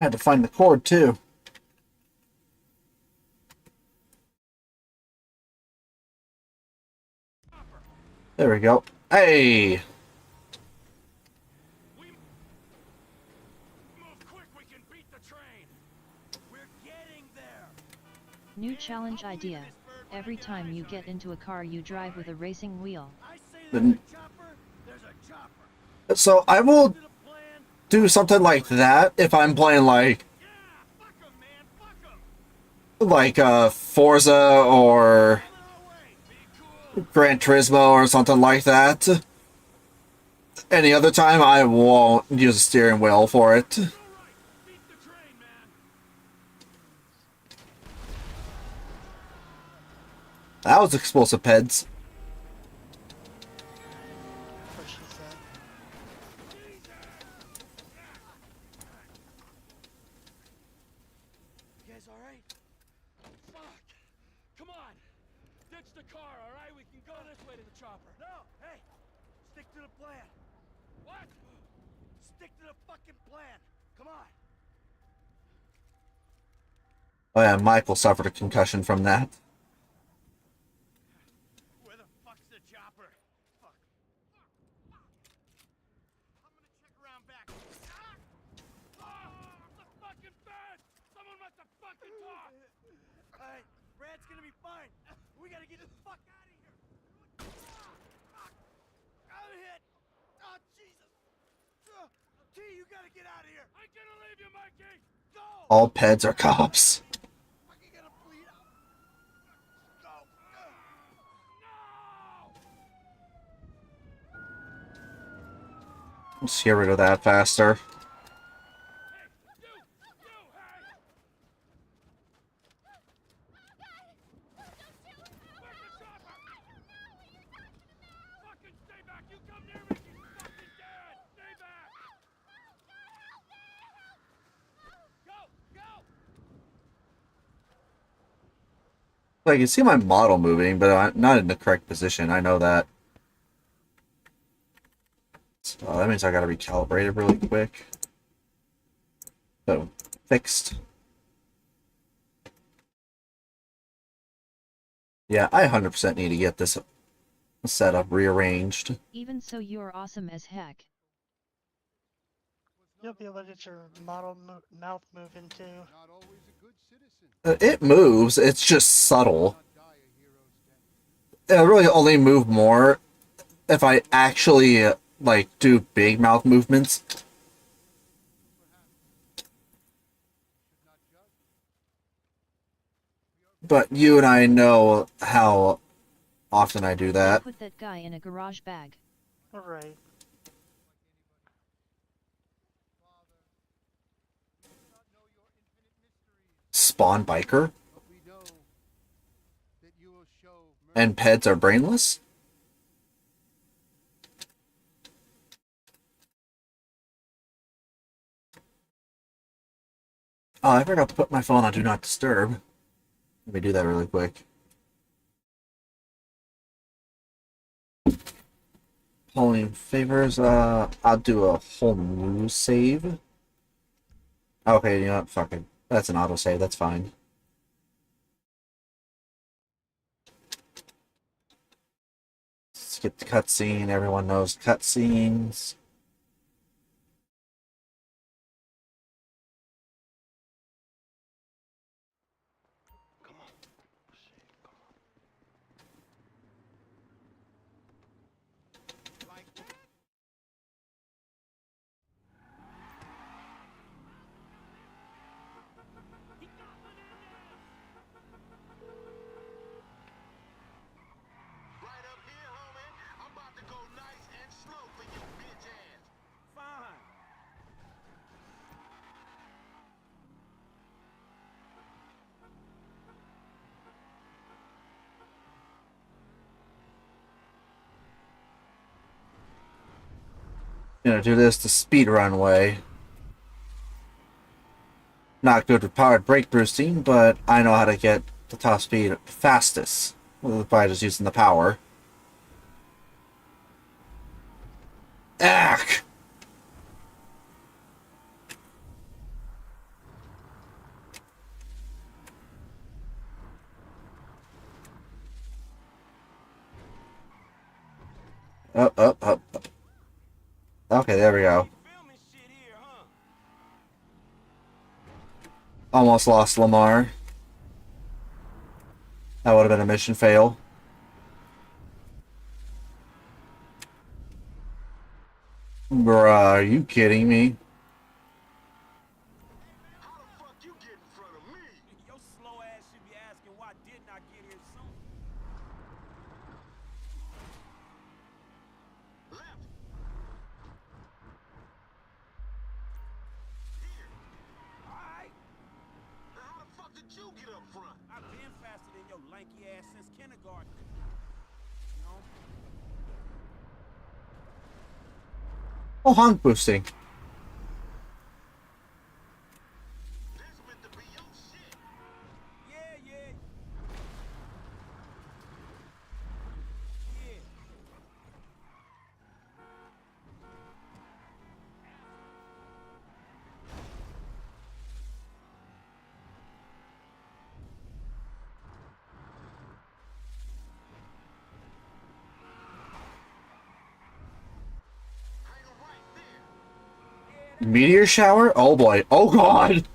Had to find the cord, too. There we go. Hey! Move quick, we can beat the train. We're getting there. New challenge idea. Every time you get into a car you drive with a racing wheel. I say there's a chopper, there's a chopper. So I will To the plan, do something like that if I'm playing like yeah, fuck 'em, man, fuck 'em. Forza or On our way. Be cool. Gran Turismo or something like that. Any other time I won't use a steering wheel for it. All right, beat the train, man. That was explosive peds. What she said. You guys alright? Fuck! Come on! Ditch the car, alright? We can go this way to the chopper. No! Hey! Stick to the plan. What? Stick to the fucking plan. Come on. Oh yeah, Michael suffered a concussion from that. Where the fuck's the chopper? Fuck. I'm gonna check around back. The fucking bed! Someone must have fucking talked! Alright, Brad's gonna be fine. We gotta get the fuck out of here. Fuck! I'm hit! Oh, Jesus! T, you gotta get out of here! I'm gonna leave you, Mikey! Go! All peds are cops. Fucking gonna bleed out! Go! No! Let's get rid of that faster. Hey! You! Hey! Where's the chopper? Fucking stay back! You come near me, you fucking dead! Stay back! Go! Go! Like, you see my model moving, but I'm not in the correct position. I know that. So that means I gotta recalibrate it really quick. So, fixed. Yeah, I 100% need to get this setup rearranged. Even so, you're awesome as heck. You'll be able to get your model mouth moving too. Not always a good citizen. It moves, it's just subtle. Not die a hero's death. It'll really only move more if I actually, like, do big mouth movements. Should not judge. But you and I know how often I do that. Put that guy in a garage bag. Alright. Spawn biker? But we know that you will show mercy. And peds are brainless? Oh, I forgot to put my phone on Do Not Disturb. Let me do that really quick. Polling favors, I'll do a whole new save. Okay, you know what, fuck it. That's an autosave, that's fine. Let's get the cutscene, everyone knows cutscenes. Right up here, homie. I'm about to go nice and slow for your bitch ass. Fine. You know, do this the speed run way. Not good with powered brake boosting, but I know how to get the top speed fastest by just using the power. Ack! Up, up, up. Okay, there we go. Filming shit here, huh? Almost lost Lamar. That would have been a mission fail. Bruh, are you kidding me? How the fuck you get in front of me? Your slow ass should be asking why didn't I get here soon? Left. Here. Alright. Now how the fuck did you get up front? I've been faster than your lanky ass since kindergarten. You know? Oh, honk boosting. Yeah, yeah. Yeah. Meteor shower? Oh boy. Oh god!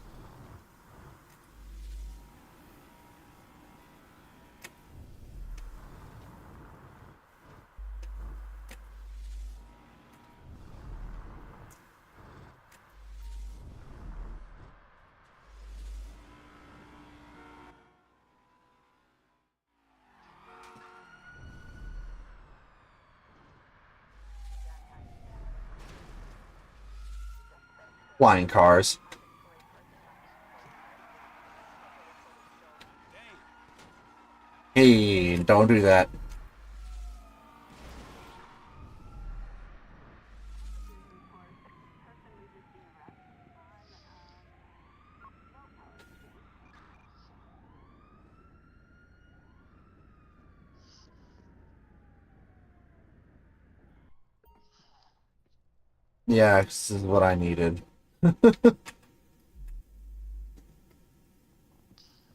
Flying cars. Hey, don't do that. Yeah, this is what I needed.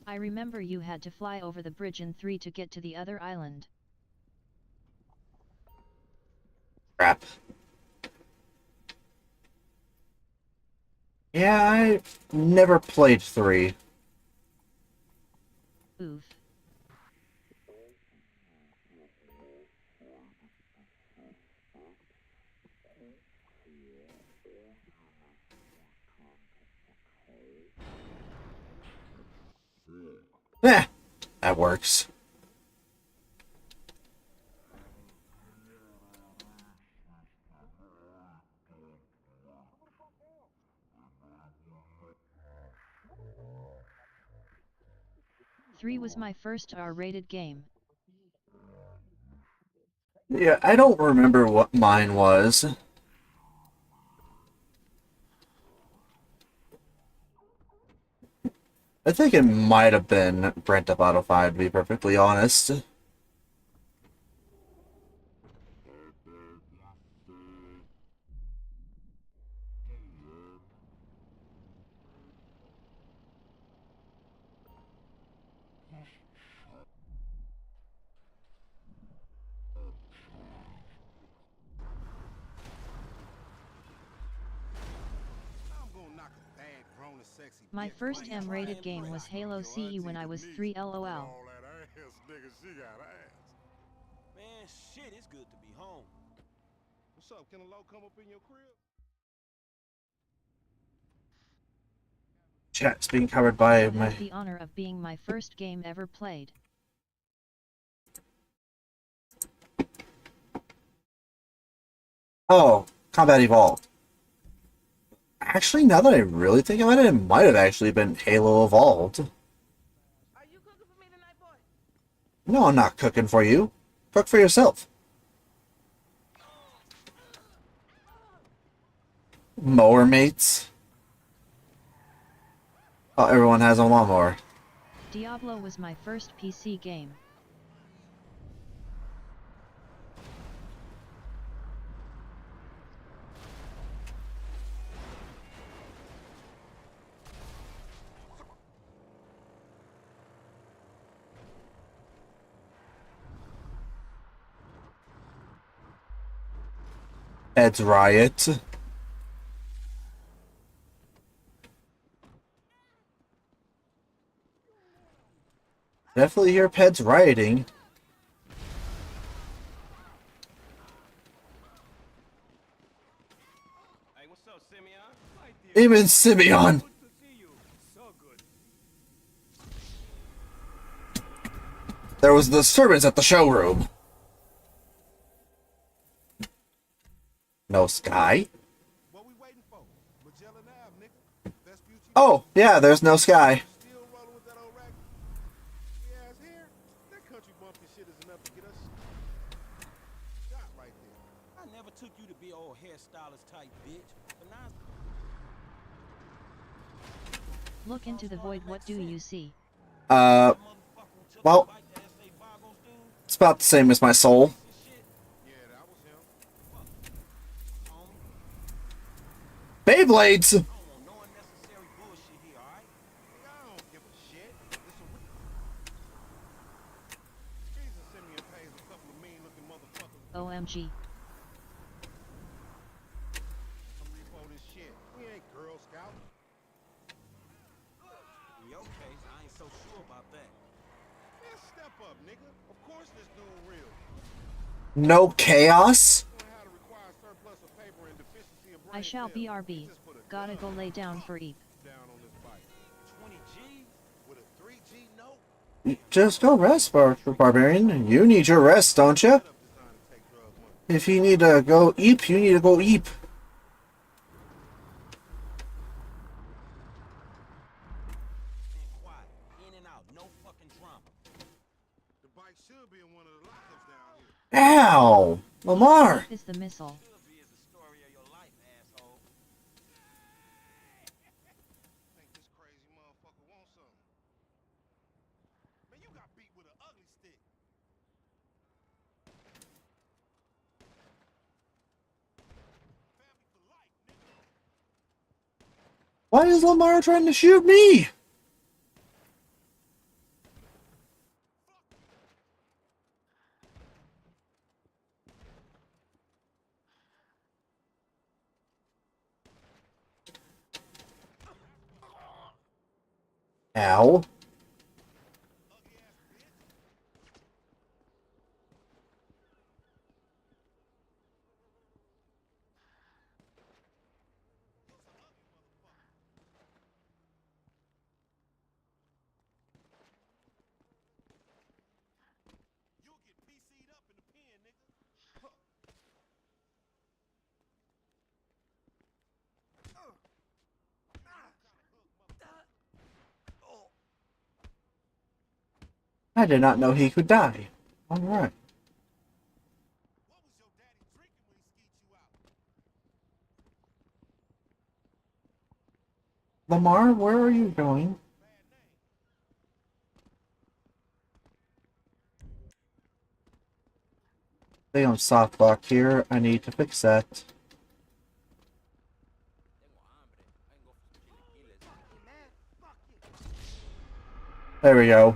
I remember you had to fly over the bridge in 3 to get to the other island. Crap. Yeah, I never played 3. Oof. Eh, that works. Three was my first R-rated game. Yeah, I don't remember what mine was. I think it might have been Grand Theft Auto 5, to be perfectly honest. I'm gonna knock a bad, grown and sexy My bitch first right M-rated in game was Halo CE when I was 3 With LOL. all that ass, nigga, she got ass. Man, shit, it's good to be home. What's up? Can a low come up in your crib? Chat's being covered by Also my... had the honor of being my first game ever played. Oh, Combat Evolved. Actually, now that I really think about it, it might have actually been Halo Evolved. Are you cooking for me tonight, boy? No, I'm not cooking for you. Cook for yourself. Mower mates. Oh, everyone has a lawnmower. Diablo was my first PC game. Ed's Riot. Definitely hear pets rioting. Hey, what's up, Simeon? Right there. Even Simeon. Good to see you. So good. There was disturbance at the showroom. No Sky? What we waiting for? Magellan Ave, nigga. Vespucci. Oh, yeah, there's no Sky. Still rolling with that old rack. Yeah, it's here. never took you to be old hairstylist type bitch. But now Look into the void, what do you see? Uh, well, it's about the same as my soul. Yeah, that was him. Beyblades! I don't want no unnecessary bullshit here, alright? Nigga, I don't give a shit. This a reason Simeon pays a couple of mean-looking motherfuckers. OMG. Come repo this shit. We ain't Girl Scouts. In your case, I ain't so sure about that. Man, step up, nigga. Of course this dude real. No chaos? Learn how to require surplus of paper and deficiency of I brain shall cells. BRB. He just put a Gotta go gun lay down for eep. down on this bike. 20 G's? With a 3G note? Just go rest, Barbarian. You need your rest, don't you? Setup designed to take drug money. If you need to go eep, you need to go eep. And quiet. In and out. No fucking drama. The bike should be in one of the lockups down here. Ow! Lamar! Is the missile. Should be is the story of your life, asshole. Think this crazy motherfucker wants something. Man, you got beat with an ugly stick. Family for life, nigga. Why is Lamar trying to shoot me? Ow. You'll get PC'd up in the pen, nigga. Huh. I did not know he could die. Alright. What was your daddy drinking when he skeet you out? Lamar, where are you going? Bad name. They on softlock here. I need to fix that. There we go.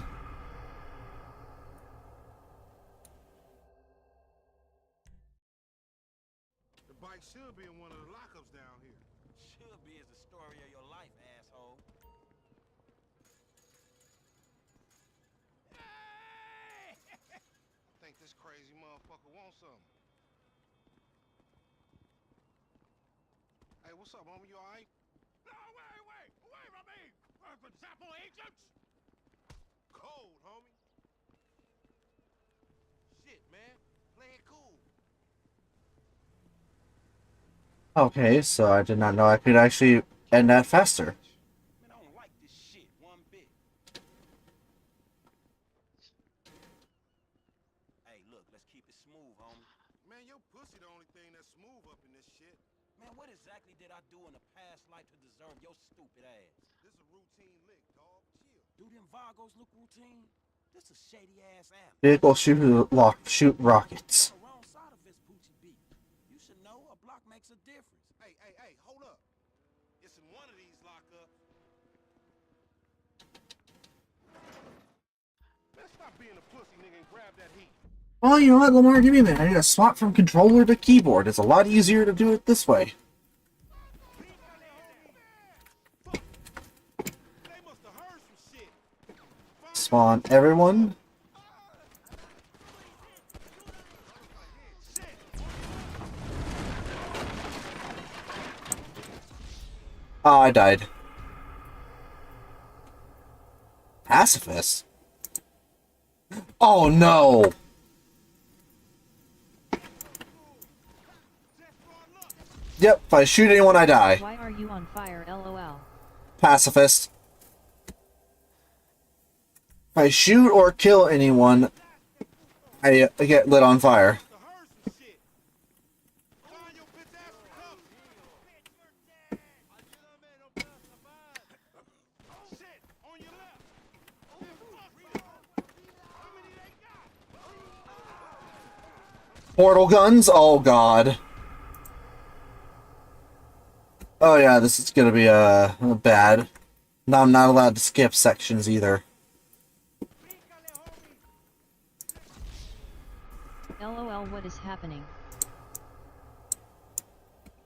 The bike should be in one of the lockups down here. Should be is the story of your life, asshole. I think this crazy motherfucker wants something. Hey, what's up, homie? You alright? No, wait from me! For example, agents! Cold, homie. Shit, man. Play it cool. Okay, so I did not know I could actually end that faster. Man, I don't like this shit one bit. Hey, look, let's keep it smooth, homie. Man, your pussy the only thing that's smooth up in this shit. Man, what exactly did I do in a past life to deserve your stupid ass? This a routine lick, dog. Chill. Do them Vagos look routine? This a shady ass app. Vehicle shoot rockets. On the wrong side of Vespucci Beach. You should know a block makes a difference. Hey, hold up. It's in one of these lockups. Man, stop being a pussy, nigga, and grab that heat. Well, you know what, Lamar? Give me a minute. I need to swap from controller to keyboard. It's a lot easier to do it this way. They must have heard some shit. Spawn everyone. Oh, I died. Pacifist? Oh no! Yep, if I shoot anyone, I die. Why are you on fire, lol? Pacifist. If I shoot or kill anyone, I get lit on fire. Must have heard some shit. Portal guns? Oh god. Oh yeah, this is gonna be bad. Now I'm not allowed to skip sections either. LOL, what is happening?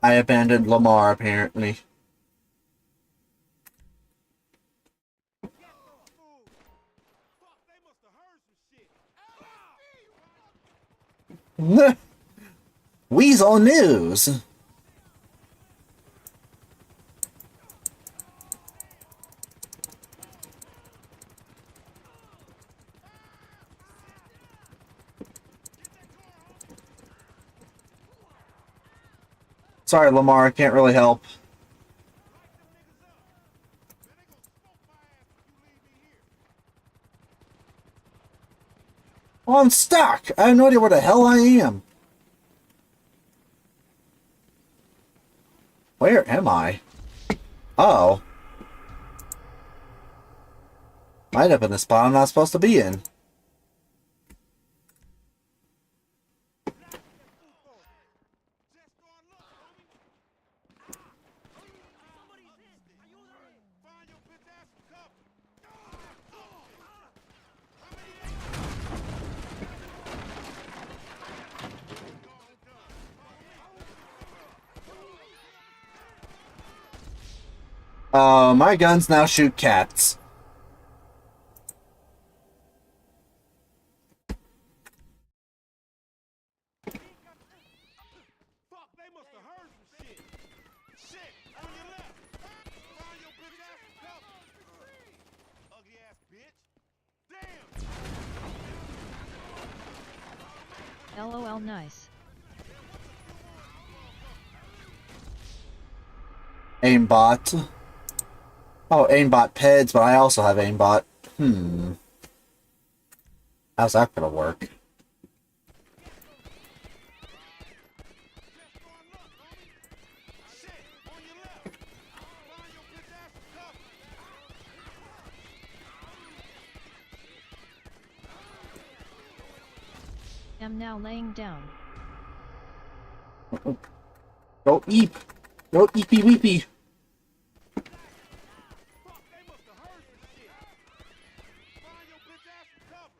I abandoned Lamar, apparently. Weasel News! Sorry, Lamar, I can't really help. Oh, I'm stuck! I have no idea where the hell I am. Where am I? Oh. Might up in the spot I'm not supposed to be in. My guns now shoot cats. Fuck, they must have heard some shit. Shit, on your left. Find your bitch ass some cover. Ugly ass bitch. Damn. LOL, nice. Aimbot. Oh, aimbot peds, but I also have aimbot. How's that gonna work? Am now laying down. Go eep! Go eepy weepy!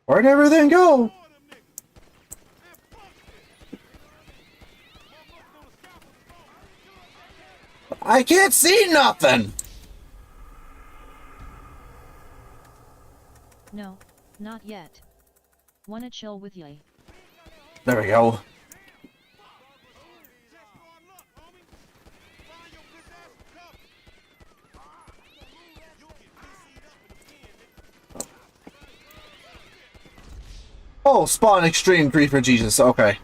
Where'd everything go? I can't see nothing! No, not yet. Wanna chill with ye? There we go. Oh, spawn extreme grief for Jesus. Okay.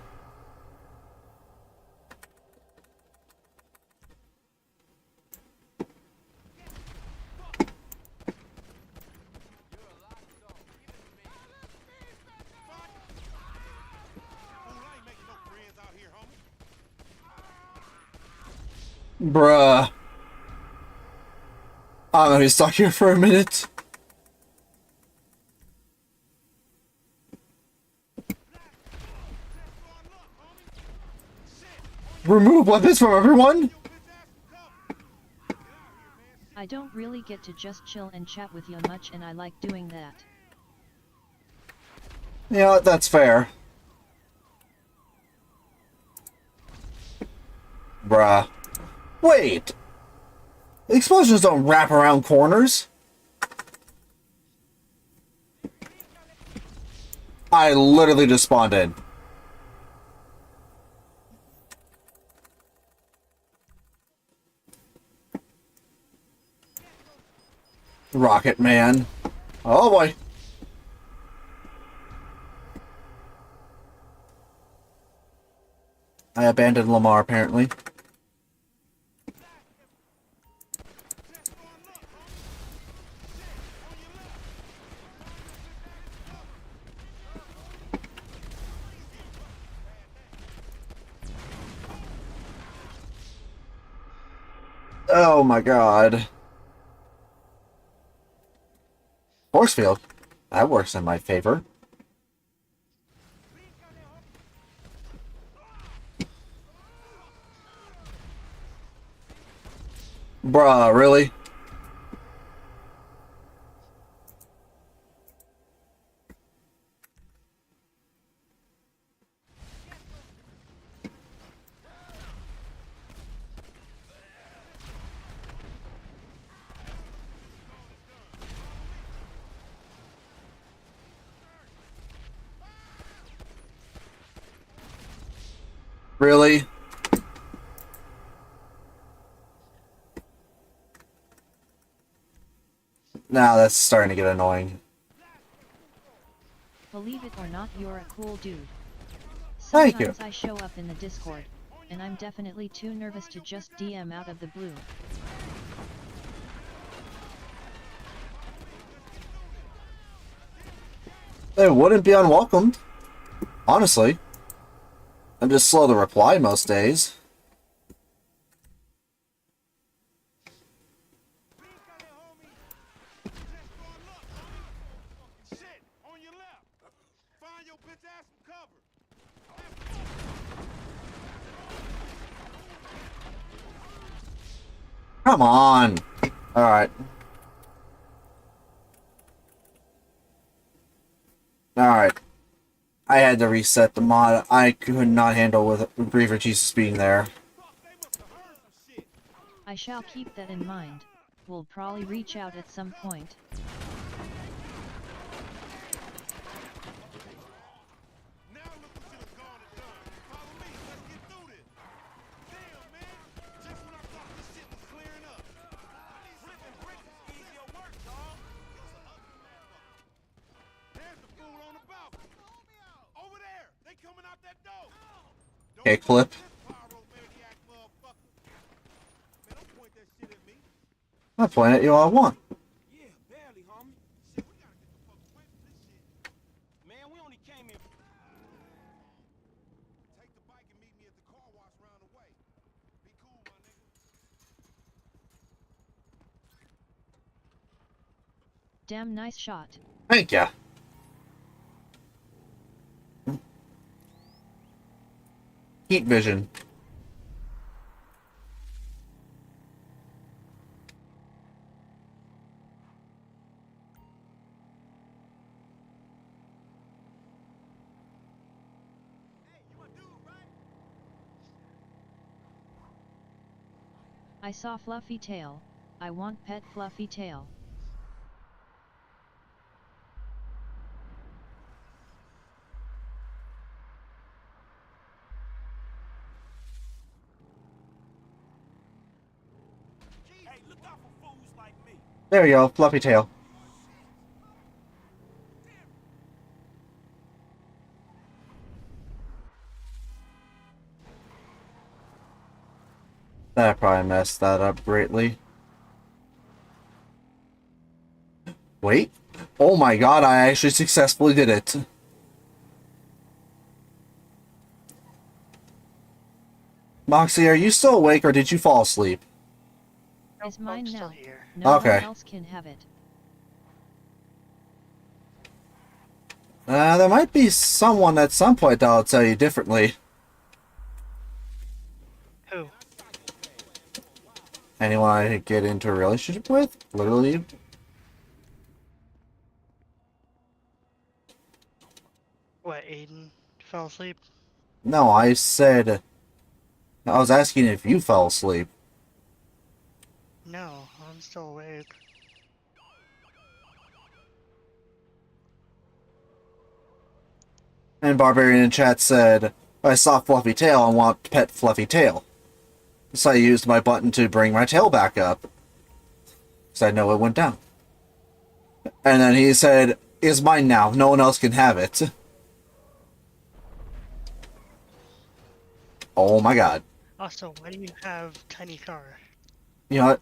Bruh. I'm gonna be stuck here for a minute. Remove weapons from everyone? I don't really get to just chill and chat with you much, and I like doing that. Yeah, that's fair. Bruh. Wait! Explosions don't wrap around corners. I literally just spawned in. Rocket Man. Oh boy. I abandoned Lamar, apparently. Oh my god. Force field. That works in my favor. Bruh, really? Really? Now that's starting to get annoying. Believe it or not, you're a cool dude. Thank you. Sometimes I show up in the Discord, and I'm definitely too nervous to just DM out of the blue. It wouldn't be unwelcomed. Honestly. I'm just slow to reply most days. Shit, on your left. Find your bitch ass some cover. Come on. Alright. Alright. I had to reset the mod. I could not handle with Griever Jesus being there. I shall keep that in mind. We'll probably reach out at some point. Now look what you done gone and done. Follow me, let's get through this. Damn, man. Just when I thought this shit was clearing up. Flipping bricks is easier work, dog. There's the fool on the balcony. Over there. They coming out that door. Okay, clip. This pyromaniac motherfucker. Man, don't point that shit at me. I'll point at you all I want. Yeah, barely, homie. Shit, we gotta get the fuck away from this shit. Man, we only came here. Take the bike and meet me at the car wash round the way. Be cool, my nigga. Damn nice shot. Thank ya. Heat vision. I saw Fluffy Tail. I want pet Fluffy Tail. Hey, look out for fools like me. There you go, fluffy tail. That probably messed that up greatly. Wait. Oh my god, I actually successfully did it. Moxie, are you still awake or did you fall asleep? Is I'm mine still now. here. No Okay. one else can have it. There might be someone at some point that'll tell you differently. Who? Anyone I get into a relationship with? Literally. What, Aiden fell asleep? No, I said... I was asking if you fell asleep. No, I'm still awake. And Barbarian in chat said, I saw Fluffy Tail and want pet Fluffy Tail. So I used my button to bring my tail back up. So I know it went down. And then he said, it's mine now. No one else can have it. Oh my god. Also, why do you have tiny car? You know what?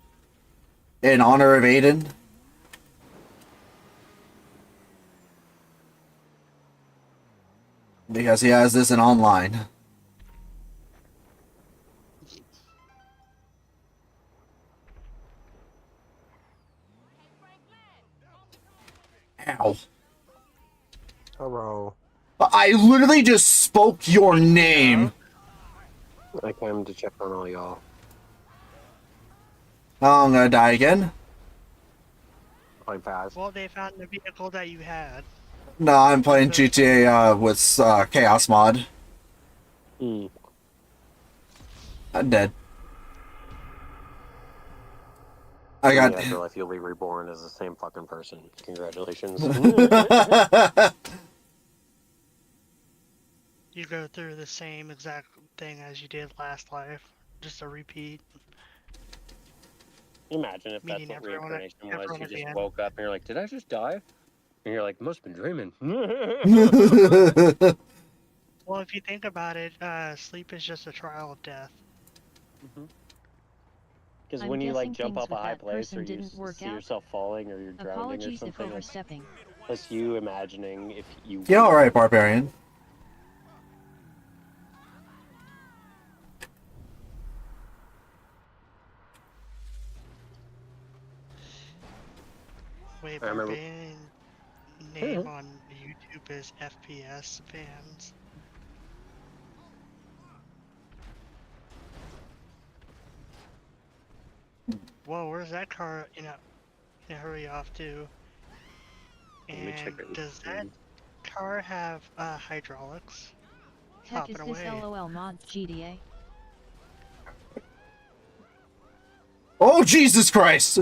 In honor of Aiden, because he has this in online. Ow. Hello. I literally just spoke your name. I came to check on all y'all. Oh, I'm gonna die again. Playing fast. Well, they found the vehicle that you had. No, I'm playing Those- GTA with Chaos Mod. Mm. I'm dead. I In got. the afterlife, you'll be reborn as the same fucking person. Congratulations. You go through the same exact thing as you did last life, just a repeat, Imagine if that's meeting what reincarnation was. everyone You at the just end. woke up and you're like, did I just die? And you're like, must have been dreaming. Well, if you think about it, sleep is just a trial of death. Because I'm when you like guessing jump things off a with high that place or person you didn't work see out. yourself falling or you're drowning or Apologies if something, like, overstepping. that's you imagining if you You all were right, dead. Barbarian? Wait, I remember. Barbarian name on YouTube is FPS fans. Whoa, where's that car in a hurry off to? Let me check And it. does that car have hydraulics? Heck, is Hopping this away. LOL mod GTA? Oh, Jesus Christ!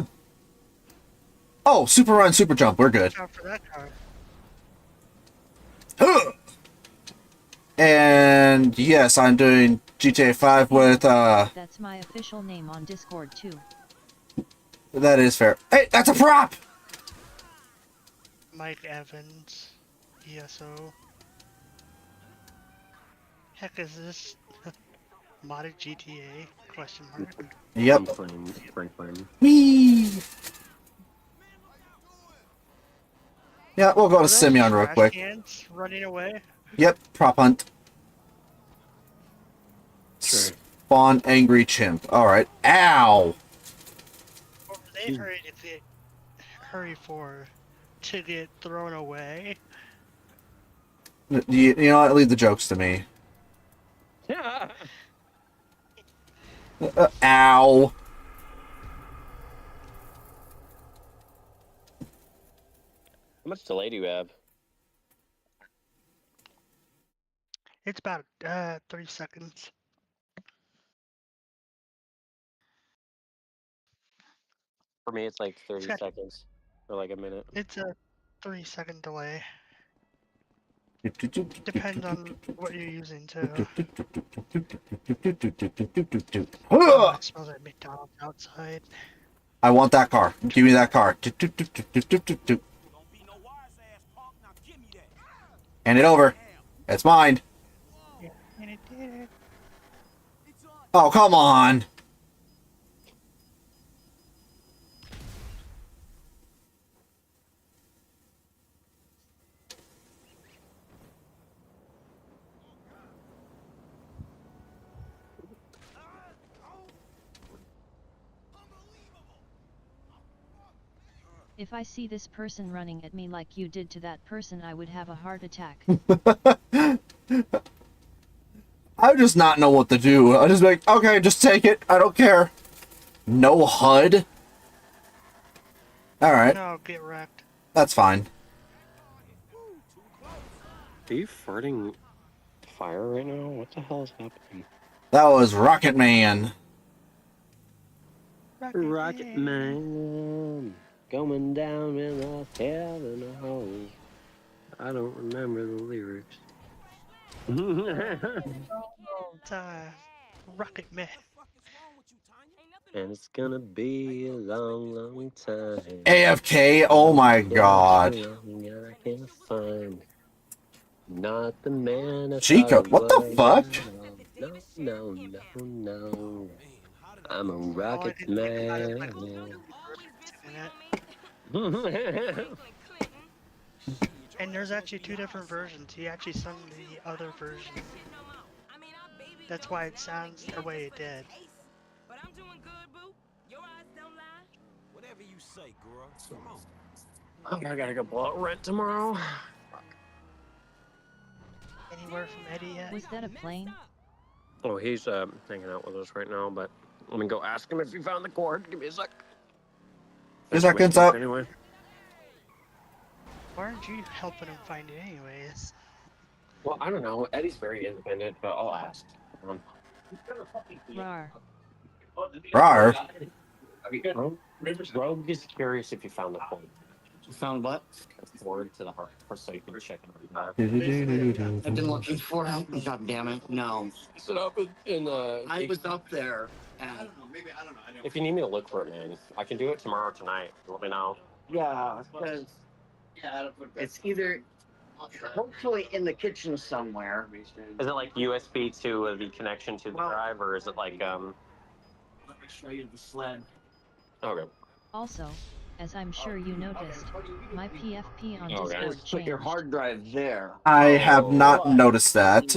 Oh, super run, super jump. We're good. Watch out for that car. And yes, I'm doing GTA 5 with That's my official name on Discord too. That is fair. Hey, that's a prop. Mike Evans, ESO. Heck, is this modded GTA? Question mark. Yep. Franklin. Whee. Yeah, we'll go to Are those Simeon real trash quick. cans running away? Yep, prop hunt. Sure. Spawn angry chimp. Alright. Ow! Or were they hurry for to get thrown away? You know what? Leave the jokes to me. Yeah. Ow! How much delay do you have? It's about 3 seconds. For me, it's like 30 got- seconds or like a minute. It's a 3 second delay. Depends on what you're using too. Oh, it smells like McDonald's outside. I want that car. Give me that car. Don't be no wise ass punk. Now give me that. Hand it over. It's mine. Yeah, and it did. Oh, come on. If I see this person running at me like you did to that person, I would have a heart attack. I would just not know what to do. I'll just be like, okay, just take it. I don't care. No HUD? Alright, No, get wrecked. that's fine. Are you farting fire right now? What the hell is happening? That was Rocket Man. Rocket Man going down in a heaven hole. I don't remember the lyrics. Time. Rocket Man. And it's gonna be a long, long time. AFK? Oh my Yeah, god. too long, and I can't find not the man I Chico, thought I what the was. fuck? No, no, no, no. I'm a All I rocket can think about is like man. in it. And there's actually 2 different versions. He actually sung the other version. That's why it sounds the way it did. But I'm doing good, boo. Your eyes don't lie. Whatever you say, girl. Come on. Oh, I gotta go blow out rent tomorrow. Anywhere from Eddie yet? Was that a plane? Oh, he's hanging out with us right now, but I'm gonna go ask him if he found the cord. Give me a sec. 2 Finish my seconds smoke up. anyway. Why aren't you helping him find it anyways? Well, I don't know. Eddie's very independent, but I'll ask. Um, Rar. Rar. Rogue is curious if you found the cord. You found what? The cord to the heart, so you can check it out. I've been looking for it. God damn it. No. Sit up in I was up there. And If you need me to look for it, man, I can do it tomorrow tonight. Let me know. yeah, because it's either hopefully in the kitchen somewhere. Is it like USB to the connection to the Well- drive, or is it like Let me show you the sled. Okay. Also, as I'm sure you noticed, my PFP on Okay. Discord Just put your changed. hard drive there. I have not noticed that.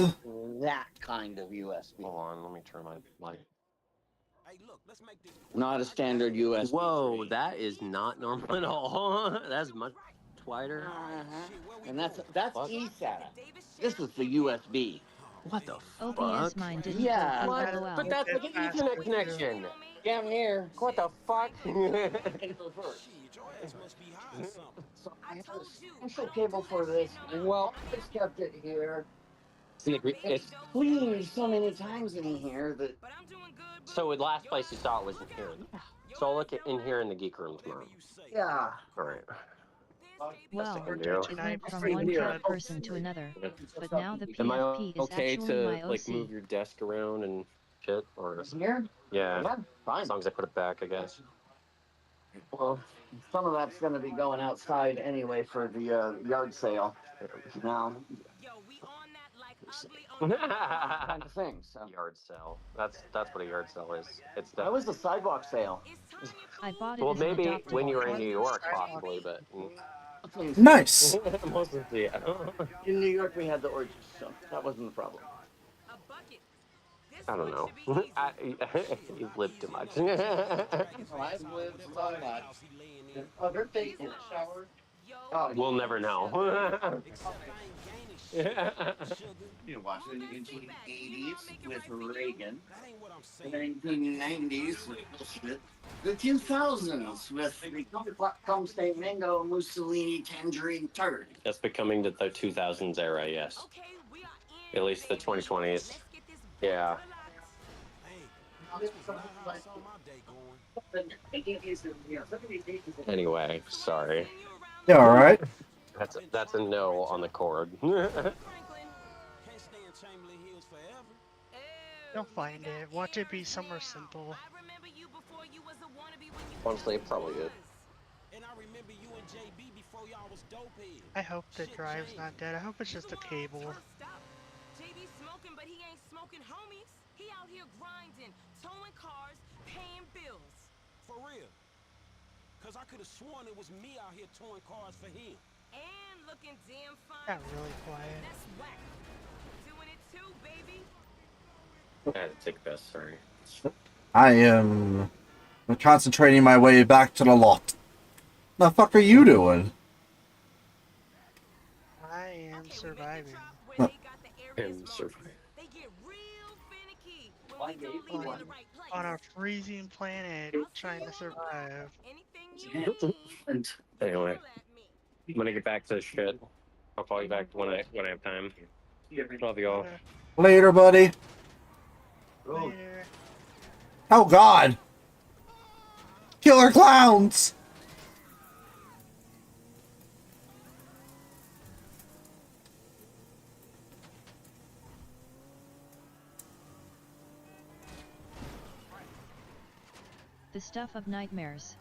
That kind of USB. Hold on, let me turn my light. Hey, look, let's make this. Not a standard USB. Whoa, that is not normal at all. That's much wider. And that's Fuck. eSATA. This is the USB. What the OBS fuck? mine didn't Yeah. go What? through LOL. But that's like an Ethernet connection. Down here. What the fuck? Shit, your ass must be high or something. So I have a special cable for this. Well, I just kept it here. See, it's Cleaned so many times in here that so the last place you saw it was in here. So I'll look in here in the geek room tomorrow. yeah. All right. Well, Or it went from one cat person to another, but now the Am I PFP is okay actually to my like move OC. your desk around and shit? Or Here? yeah, Yeah, fine. as long as I put it back, I guess. Well, some of that's going to be going outside anyway for the yard sale. Now, kind of thing. So Yard sale. That's what a yard sale is. It's that the was the sidewalk sale. I bought it well, as an maybe when you adoptable were in pet. New York, possibly, but Nice. mostly yeah. In New York, we had the orgies, so that wasn't the problem. I don't know. You've lived too much. Well, I've lived so much. Other things in the shower. Oh, We'll never know. Yeah. You know, watch the 1980s with Reagan, the 1990s with Bullshit, the 2000s with the Come Stay Mango Mussolini Tangerine Turd. That's becoming the 2000s era, yes. At least the 2020s. Yeah. Anyway, sorry. Yeah, all right. That's a no on the cord. Can't stay in Chamberlain Hills forever. You'll find it. Watch it be somewhere simple. Honestly, it probably is. And I remember you and JB before y'all was dope heads. I hope the drive's not dead. I hope it's just a cable. JB smoking, but he ain't smoking homies. He out here grinding, towing cars, paying bills. For real. Cause I could have sworn it was me out here towing cars for him. And looking damn fine. Got really quiet. That's whack. Doing it too, baby. I had to take a piss, sorry. I am concentrating my way back to the lot. The fuck are you doing? I am surviving. Him survive. They get real finicky when we don't leave On, in the right place. on a freezing planet, trying to survive. Anything you need, Anyway, holla at me. I'm gonna get back to the shit. I'll call you back when I have time. Love you all. Later, buddy. Later. Oh God! Killer clowns! The stuff of nightmares.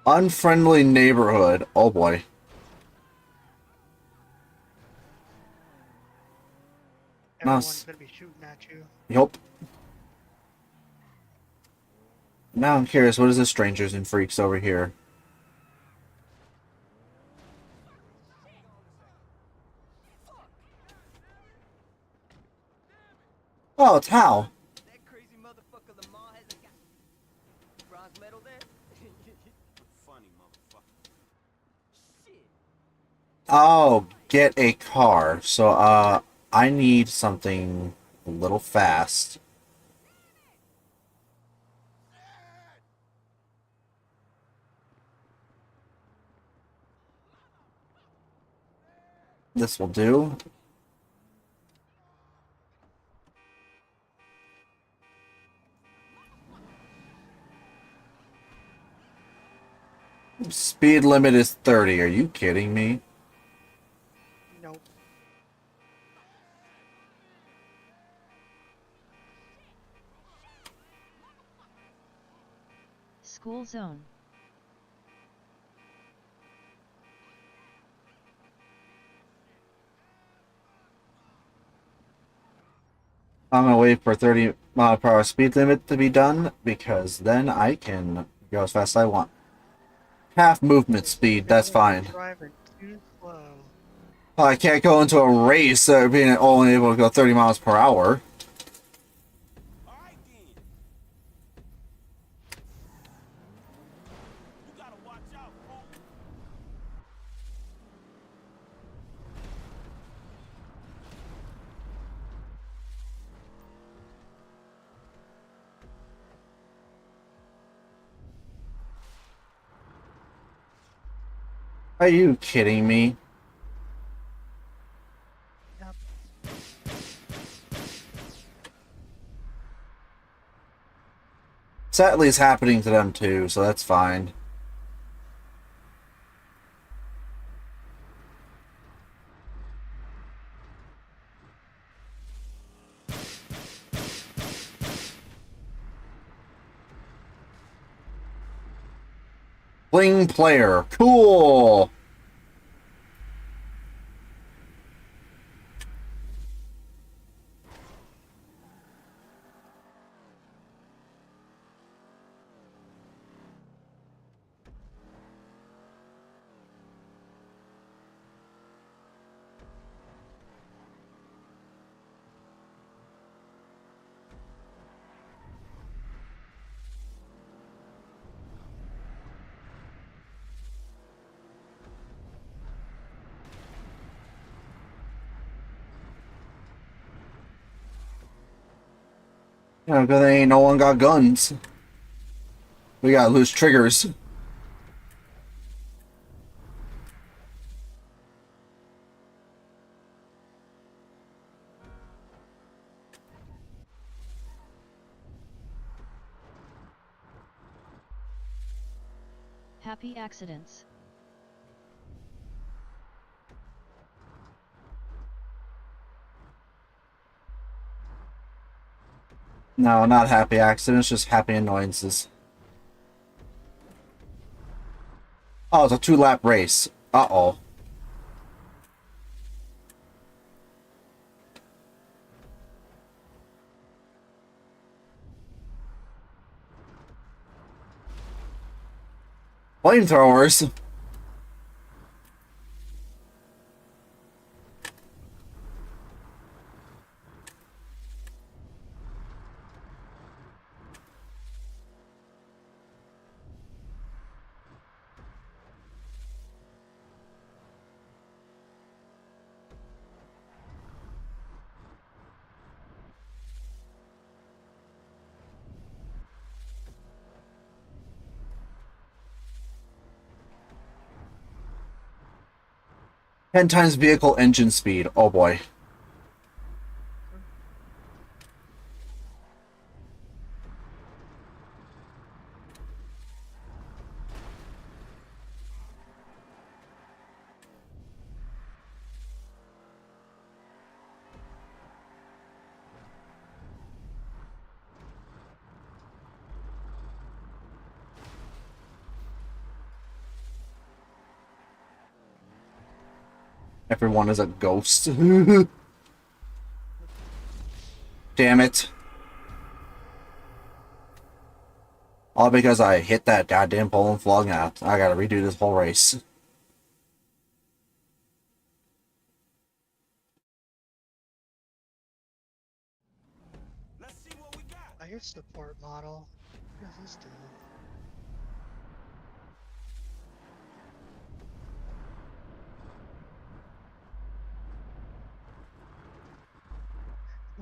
Unfriendly neighborhood. Oh boy. Everyone's gonna be shooting at you. Yup. Now I'm curious, what is this strangers and freaks over here? Oh, it's Hal. That crazy motherfucker Lamar hasn't got bronze medal there? Funny motherfucker. Shit. Oh, get a car. So, I need something a little fast. This will do. Speed limit is 30. Are you kidding me? Nope. School zone. I'm gonna wait for 30-mile-per-hour speed limit to be done because then I can go as fast as I want. Half movement speed, that's fine. Driving too slow. I can't go into a race being only able to go 30 miles per hour. All right then. You gotta watch out, fool. Are you kidding me? Yep. Sadly, it's happening to them too, so that's fine. Fling player. Cool! Yeah, because ain't no one got guns. We got loose triggers. Happy accidents. No, not happy accidents, just happy annoyances. Oh, it's a 2-lap race. Uh-oh. Flamethrowers. Ten times vehicle engine speed. Oh boy. Everyone is a ghost. Damn it. All because I hit that goddamn pole and flung out. I gotta redo this whole race. Let's see what we got. Fire support model. What does this do?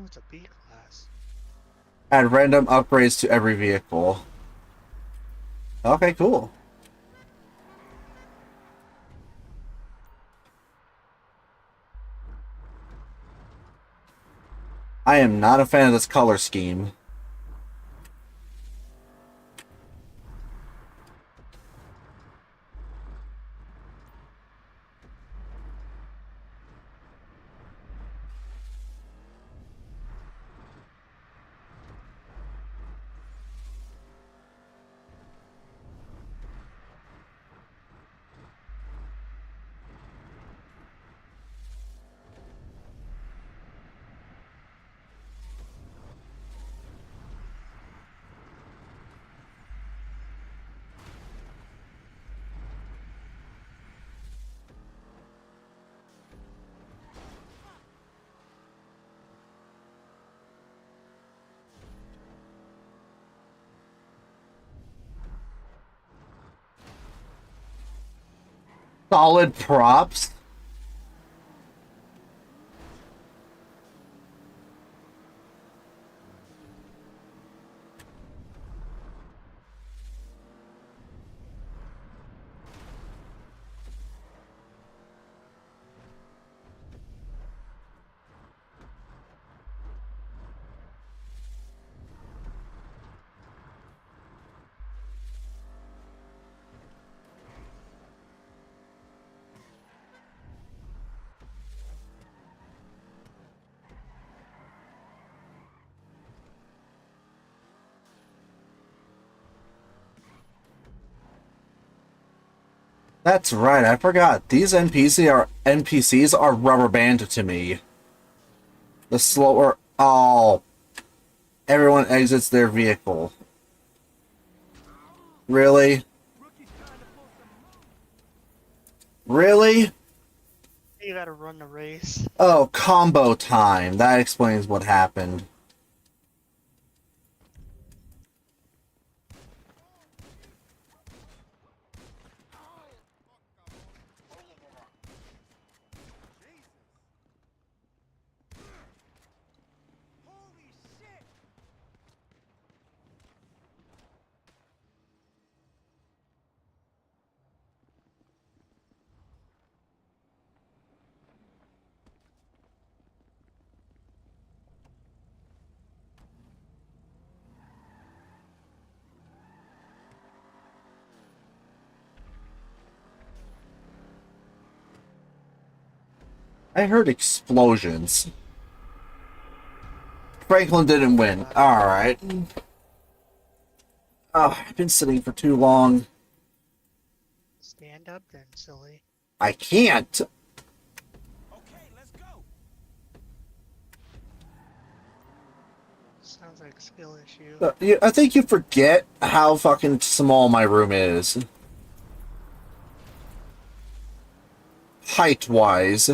Oh, it's a B class. Add random upgrades to every vehicle. Okay, cool. I am not a fan of this color scheme. Solid props. That's right, I forgot. These NPCs are rubber banded to me. The slower everyone exits their vehicle. Really? Really? You gotta run the race. Oh, combo time. That explains what happened. Holy shit! I heard explosions. Franklin didn't win. Alright. Oh, I've been sitting for too long. Stand up then, silly. I can't. Okay, let's go. Sounds like a skill issue. I think you forget how fucking small my room is. Height-wise.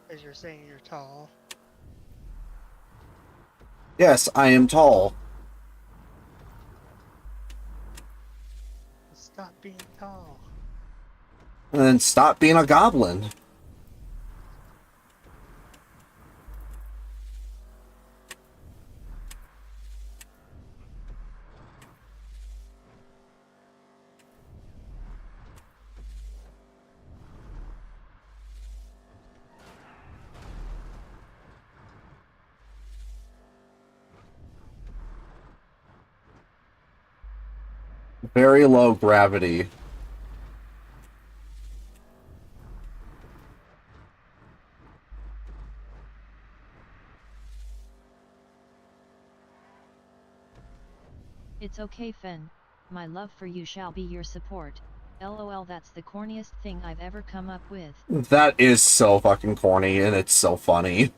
As you're saying you're tall. Yes, I am tall. Stop being tall. And then stop being a goblin. Very low gravity. It's okay, Fen. My love for you shall be your support. LOL, that's the corniest thing I've ever come up with. That is so fucking corny, and it's so funny.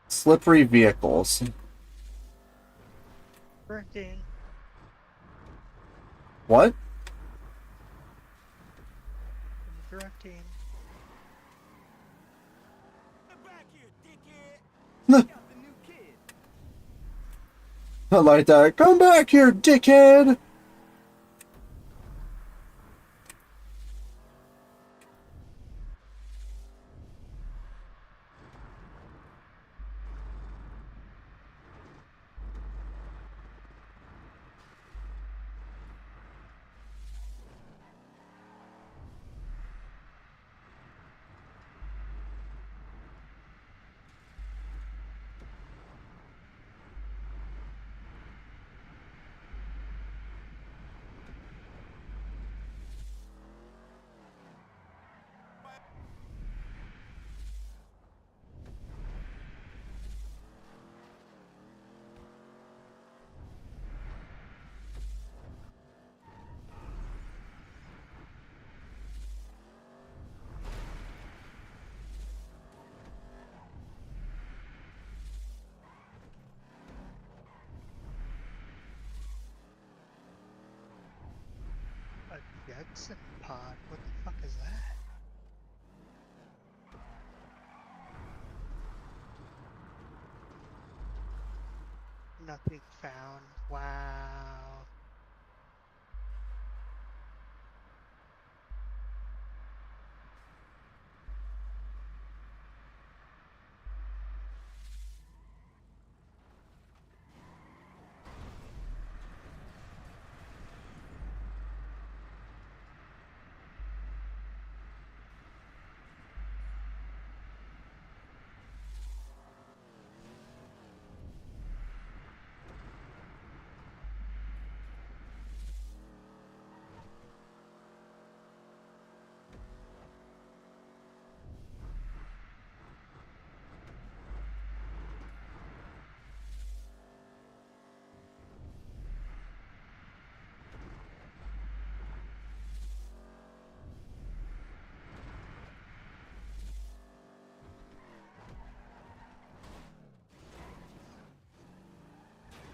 Slippery vehicles. Drifting. What? Drifting. Get back here, dickhead. Huh. Check out the new kid. I like that. Come back here, dickhead! Hudson pod. What the fuck is that? Nothing found. Wow.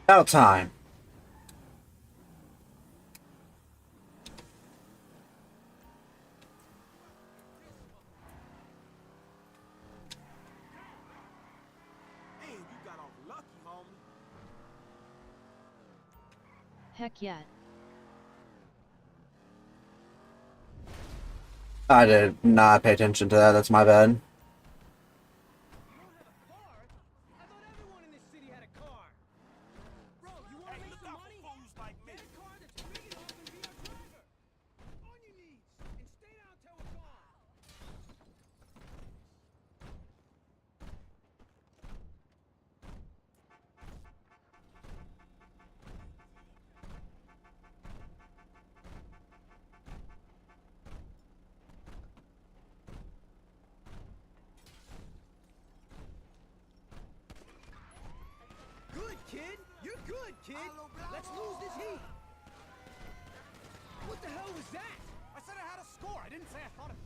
About time. Man, you got off lucky, homie. Heck yeah. I did not pay attention to that. That's my bad. You don't have a car? I thought everyone in this city had a car. Bro, you want to make some money? Fools like me. Get a car that's big enough and be our driver. On your knees and stay down till it's on. Good, kid. You're good, kid. Let's lose this heat. What the hell was that? I said I had a score. I didn't say I thought of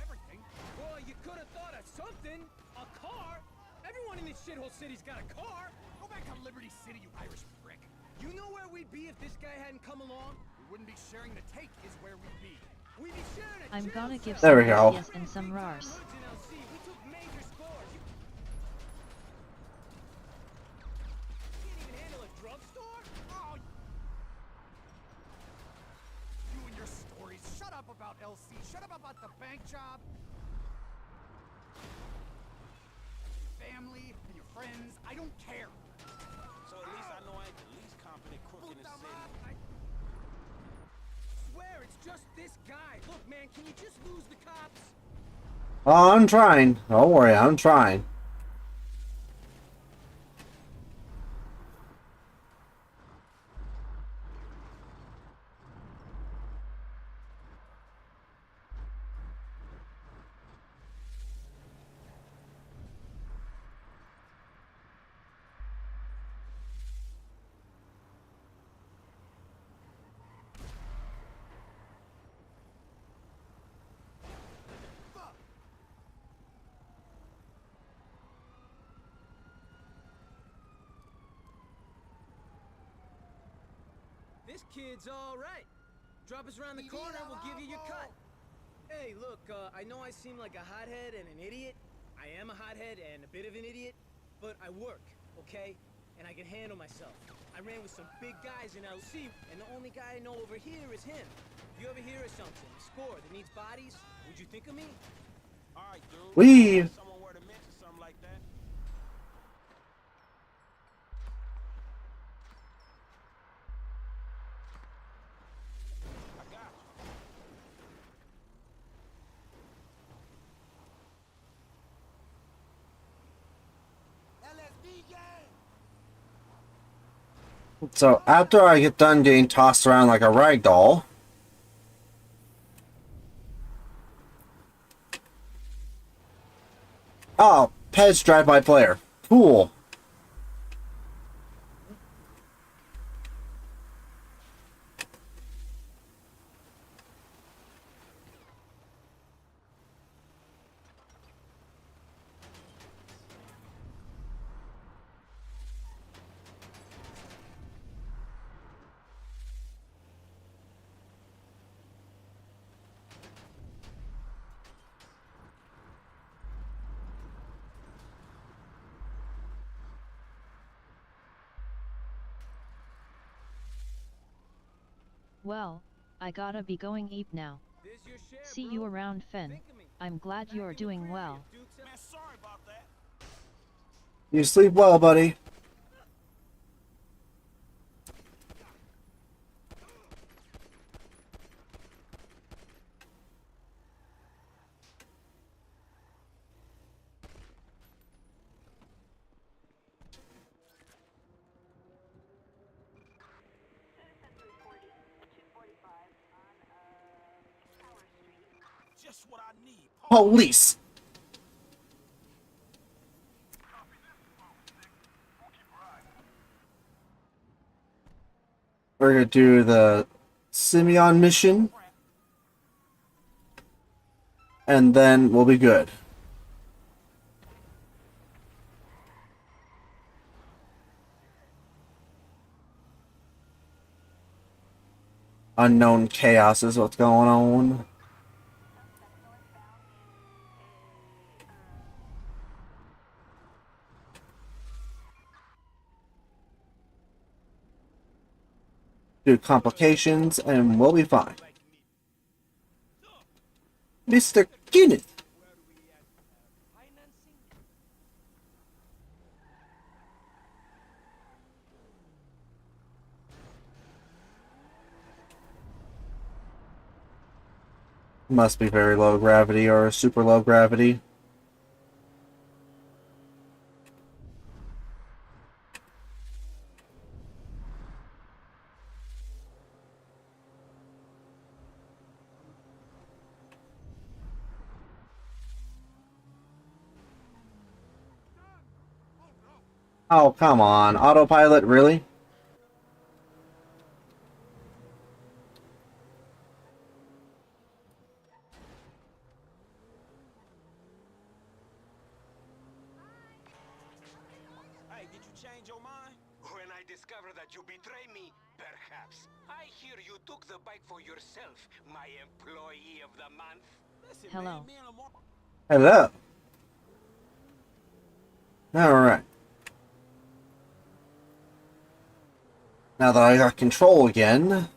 everything. Well, you could have thought of something. A car. Everyone in this shithole city's got a car. Go back to Liberty City, you Irish prick. You know where we'd be if this guy hadn't come along? We wouldn't be sharing the take is where we'd be. We'd be sharing a I'm jail gonna give cell. There we some go. yes and some rars. Hoods in LC. We took major scores. You can't even handle a drugstore? Oh, you and your stories. Shut up about LC. Shut up about the bank job. Family and your friends. I don't care. So at least I know I ain't the least competent crook in the city. Swear it's just this guy. Look, man, can you just lose the cops? Oh, I'm trying. Don't worry, I'm trying. This kid's all right. Drop us around the corner, we'll give you your cut. Hey, look, I know I seem like a hothead and an idiot. I am a hothead and a bit of an idiot, but I work, okay? And I can handle myself. I ran with some big guys in LC, and the only guy I know over here is him. If you ever hear of something, a score that needs bodies, would you think of me? All right, dude. Weed. Someone were to mention something like that. I got you. LSD gang. So after I get done getting tossed around like a rag doll, oh, Pez drive-by player. Cool. Well, I gotta be going eat now. This your share, See bro. you around, Finn. Think of me. I'm glad you're Back in the doing crib, well. dude. Man, sorry about that. You sleep well, buddy. Just what I need. Police! We're gonna do the Simeon mission, and then we'll be good. Unknown chaos is what's going on. Do complications, and we'll be fine. Mr. Kenneth! Must be very low gravity or super low gravity. Oh, come on. Autopilot, really? Hey, did you change your mind? When I discover that you betray me, perhaps. I hear you took the bike for yourself, my employee of the month. Listen, Hello. man, me and Lamar. Hello. Alright. Now that I got control again, I'm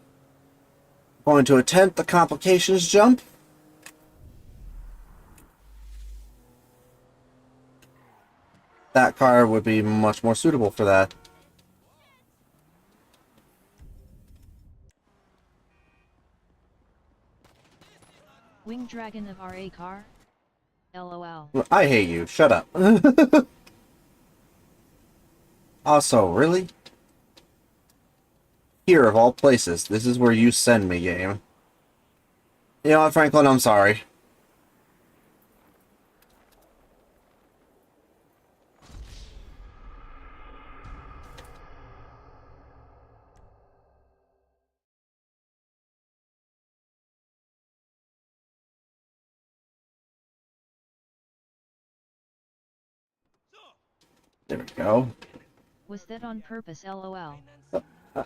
going to attempt the complications jump. That car would be much more suitable for that. Wing Dragon of RA car? LOL. I hate you. Shut up. Also, really? Here, of all places, this is where you send me, game. You know what, Franklin? I'm sorry. There we go. Was that on purpose, LOL?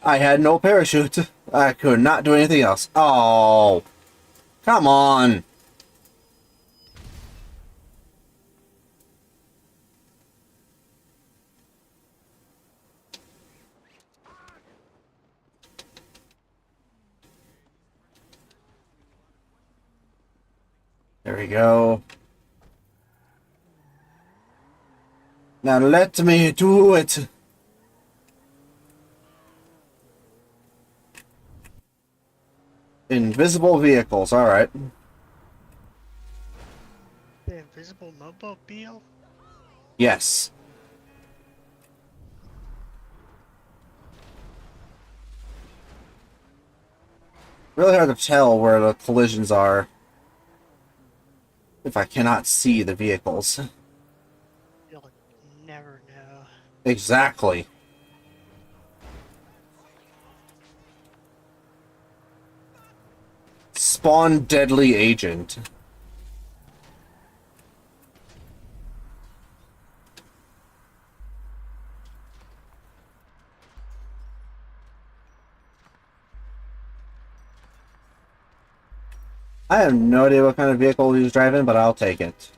I had no parachute. I could not do anything else. Oh, come on. There we go. Now let me do it. Invisible vehicles, alright. The invisible mobile? Yes. Really hard to tell where the collisions are if I cannot see the vehicles. You'll never know. Exactly. Spawn deadly agent. I have no idea what kind of vehicle he's driving, but I'll take it.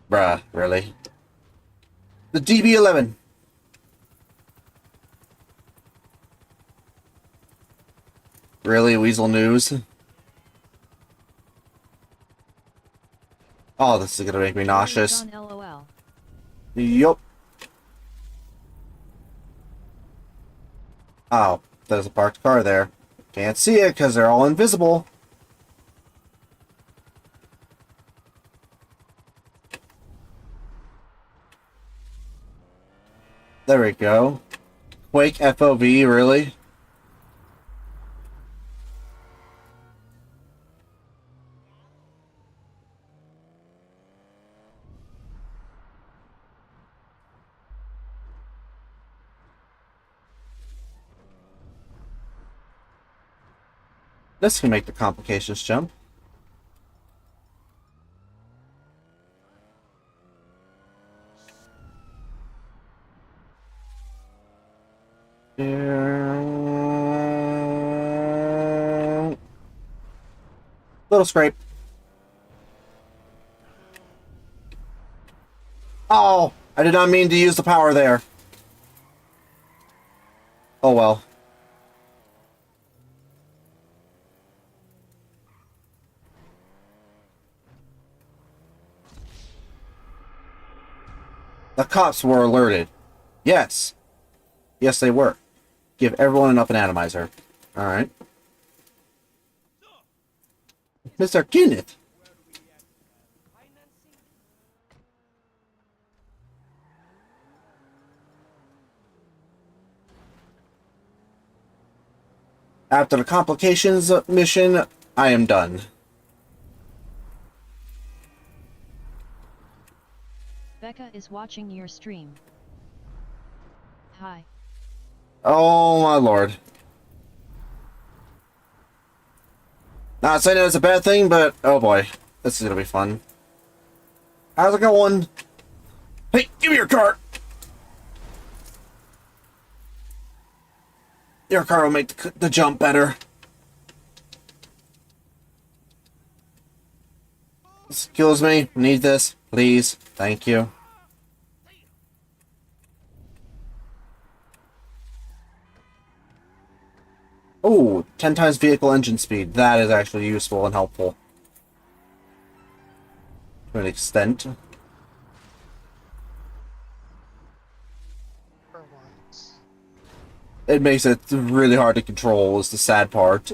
Bruh, really? The DB11. Really, Weasel News? Oh, this is gonna make me nauseous. Gone LOL. Yup. Oh, there's a parked car there. Can't see it because they're all invisible. There we go. Quake FOV, really? This can make the complications jump. Little scrape. Oh, I did not mean to use the power there. Oh well. The cops were alerted. Yes. Yes, they were. Give everyone enough an atomizer. Alright. Mr. Kenneth. After the complications mission, I am done. Becca is watching your stream. Hi. Oh my lord. Not saying it's a bad thing, but oh boy. This is gonna be fun. How's it going? Hey, give me your car! Your car will make the jump better. Excuse me, need this, please. Thank you. Oh, 10 times vehicle engine speed. That is actually useful and helpful. To an extent. For once. It makes it really hard to control, is the sad part.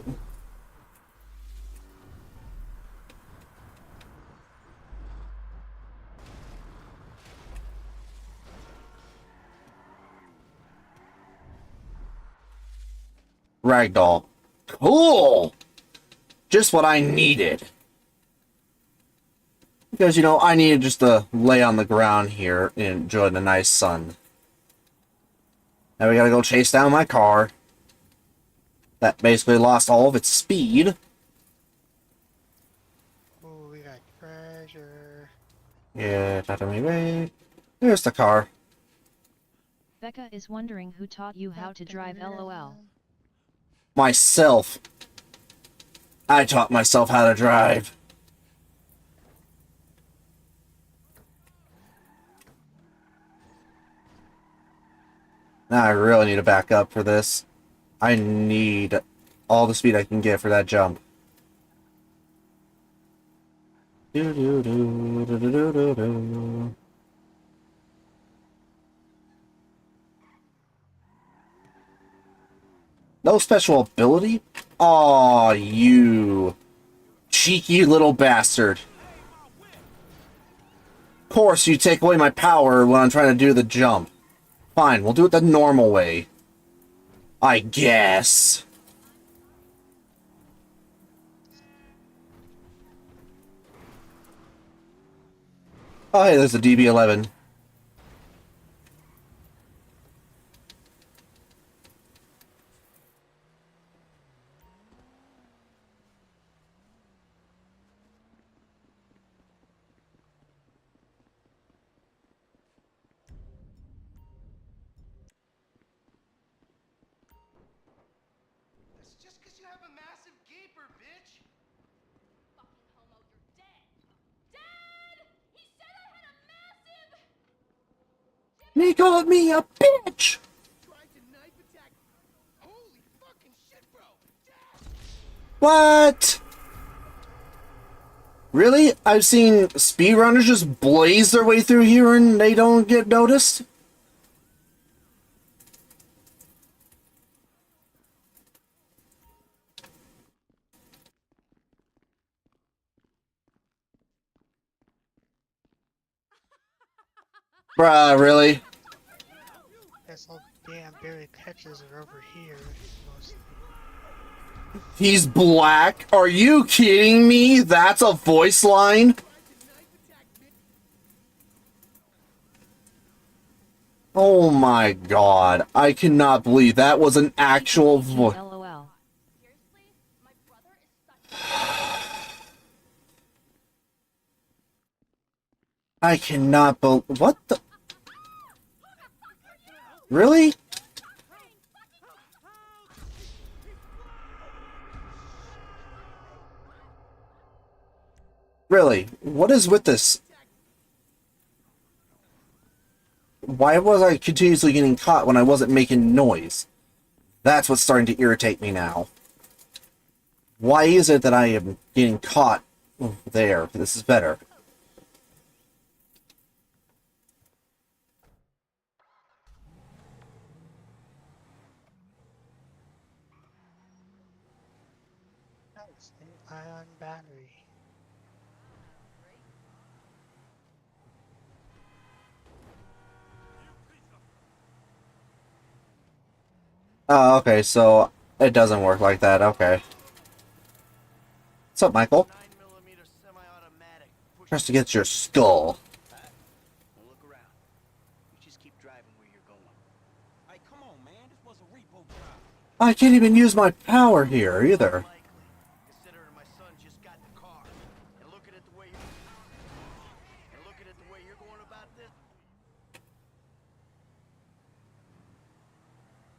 Ragdoll. Cool! Just what I needed. Because, you know, I needed just to lay on the ground here and enjoy the nice sun. Now we gotta go chase down my car. That basically lost all of its speed. Ooh, we got treasure. Yeah, out of my way. There's the car. Becca is wondering who taught you how to drive LOL. Myself. I taught myself how to drive. Now I really need to back up for this. I need all the speed I can get for that jump. Do do do do do do do. No special ability? Aw, you cheeky little bastard. Of course you take away my power when I'm trying to do the jump. Fine, we'll do it the normal way. I guess. Oh, hey, there's a DB11. That's just because you have a massive gaper, bitch. Fucking homo, you're dead. Dad! He said I had a massive... he called me a bitch! Tried to knife attack. Holy fucking shit, bro. What? Really? I've seen speedrunners just blaze their way through here and they don't get noticed? Bruh, really? Guess all damn Barry catches are over here, mostly. He's black? Are you kidding me? That's a voice line? Oh my god. I cannot believe that was an actual voice. LOL. I cannot believe. What the? Really? Really? What is with this? Why was I continuously getting caught when I wasn't making noise? That's what's starting to irritate me now. Why is it that I am getting caught there? This is better. Nice, ion battery. Oh, okay, so it doesn't work like that. Okay. What's up, Michael? 9mm semi-automatic. Just to get your skull. Don't look around. You just keep driving where you're going. Hey, come on, man. This was a repo job. I can't even use my power here either. Likely, considering my son just got the car. And looking at the way you're going about this.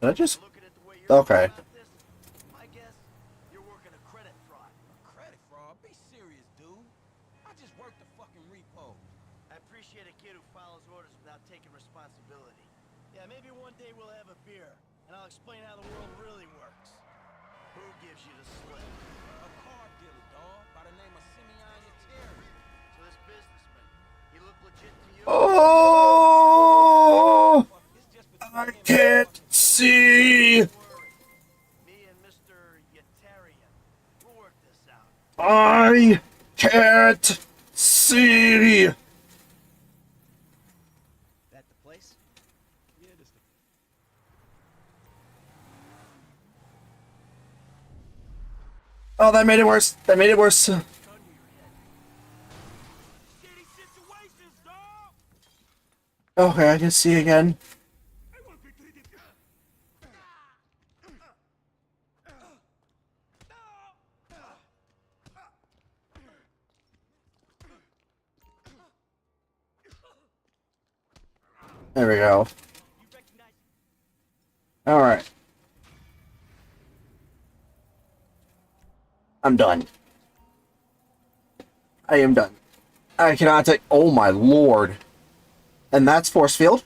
Did I just... Looking at the way you're Okay. going about this. My guess, you're working a credit fraud. Credit fraud? Be serious, dude. I just worked the fucking repo. I appreciate a kid who follows orders without taking responsibility. Yeah, maybe one day we'll have a beer, and I'll explain how the world really works. Who gives you the slip? A car dealer, dawg, by the name of Simeon Yateri. So this businessman, he look legit to you? Oh! It's just I between him and can't fucking see! Me and Mr. Yatarian, we'll work this out. I can't see! That the place? Yeah, this the Oh, that made it worse. That made it worse. shitty situations, dawg. Okay, I can see again. There we go. Alright. I'm done. I am done. I cannot take... Oh my lord. And that's force field?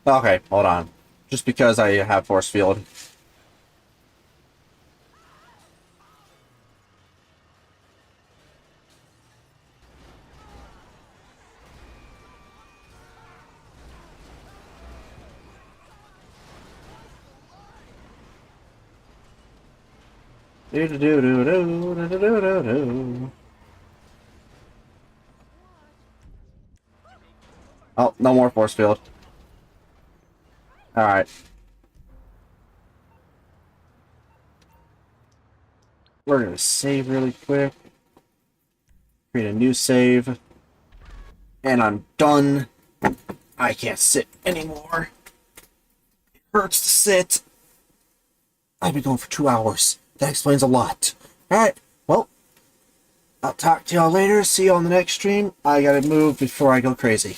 Okay, hold on. Just because I have force field. Do-do-do-do-do-do-do-do-do. Oh, no more force field. Alright. We're gonna save really quick. Create a new save. And I'm done. I can't sit anymore. It hurts to sit. I've been going for 2 hours. That explains a lot. Alright, well, I'll talk to y'all later. See you on the next stream. I gotta move before I go crazy.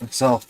So,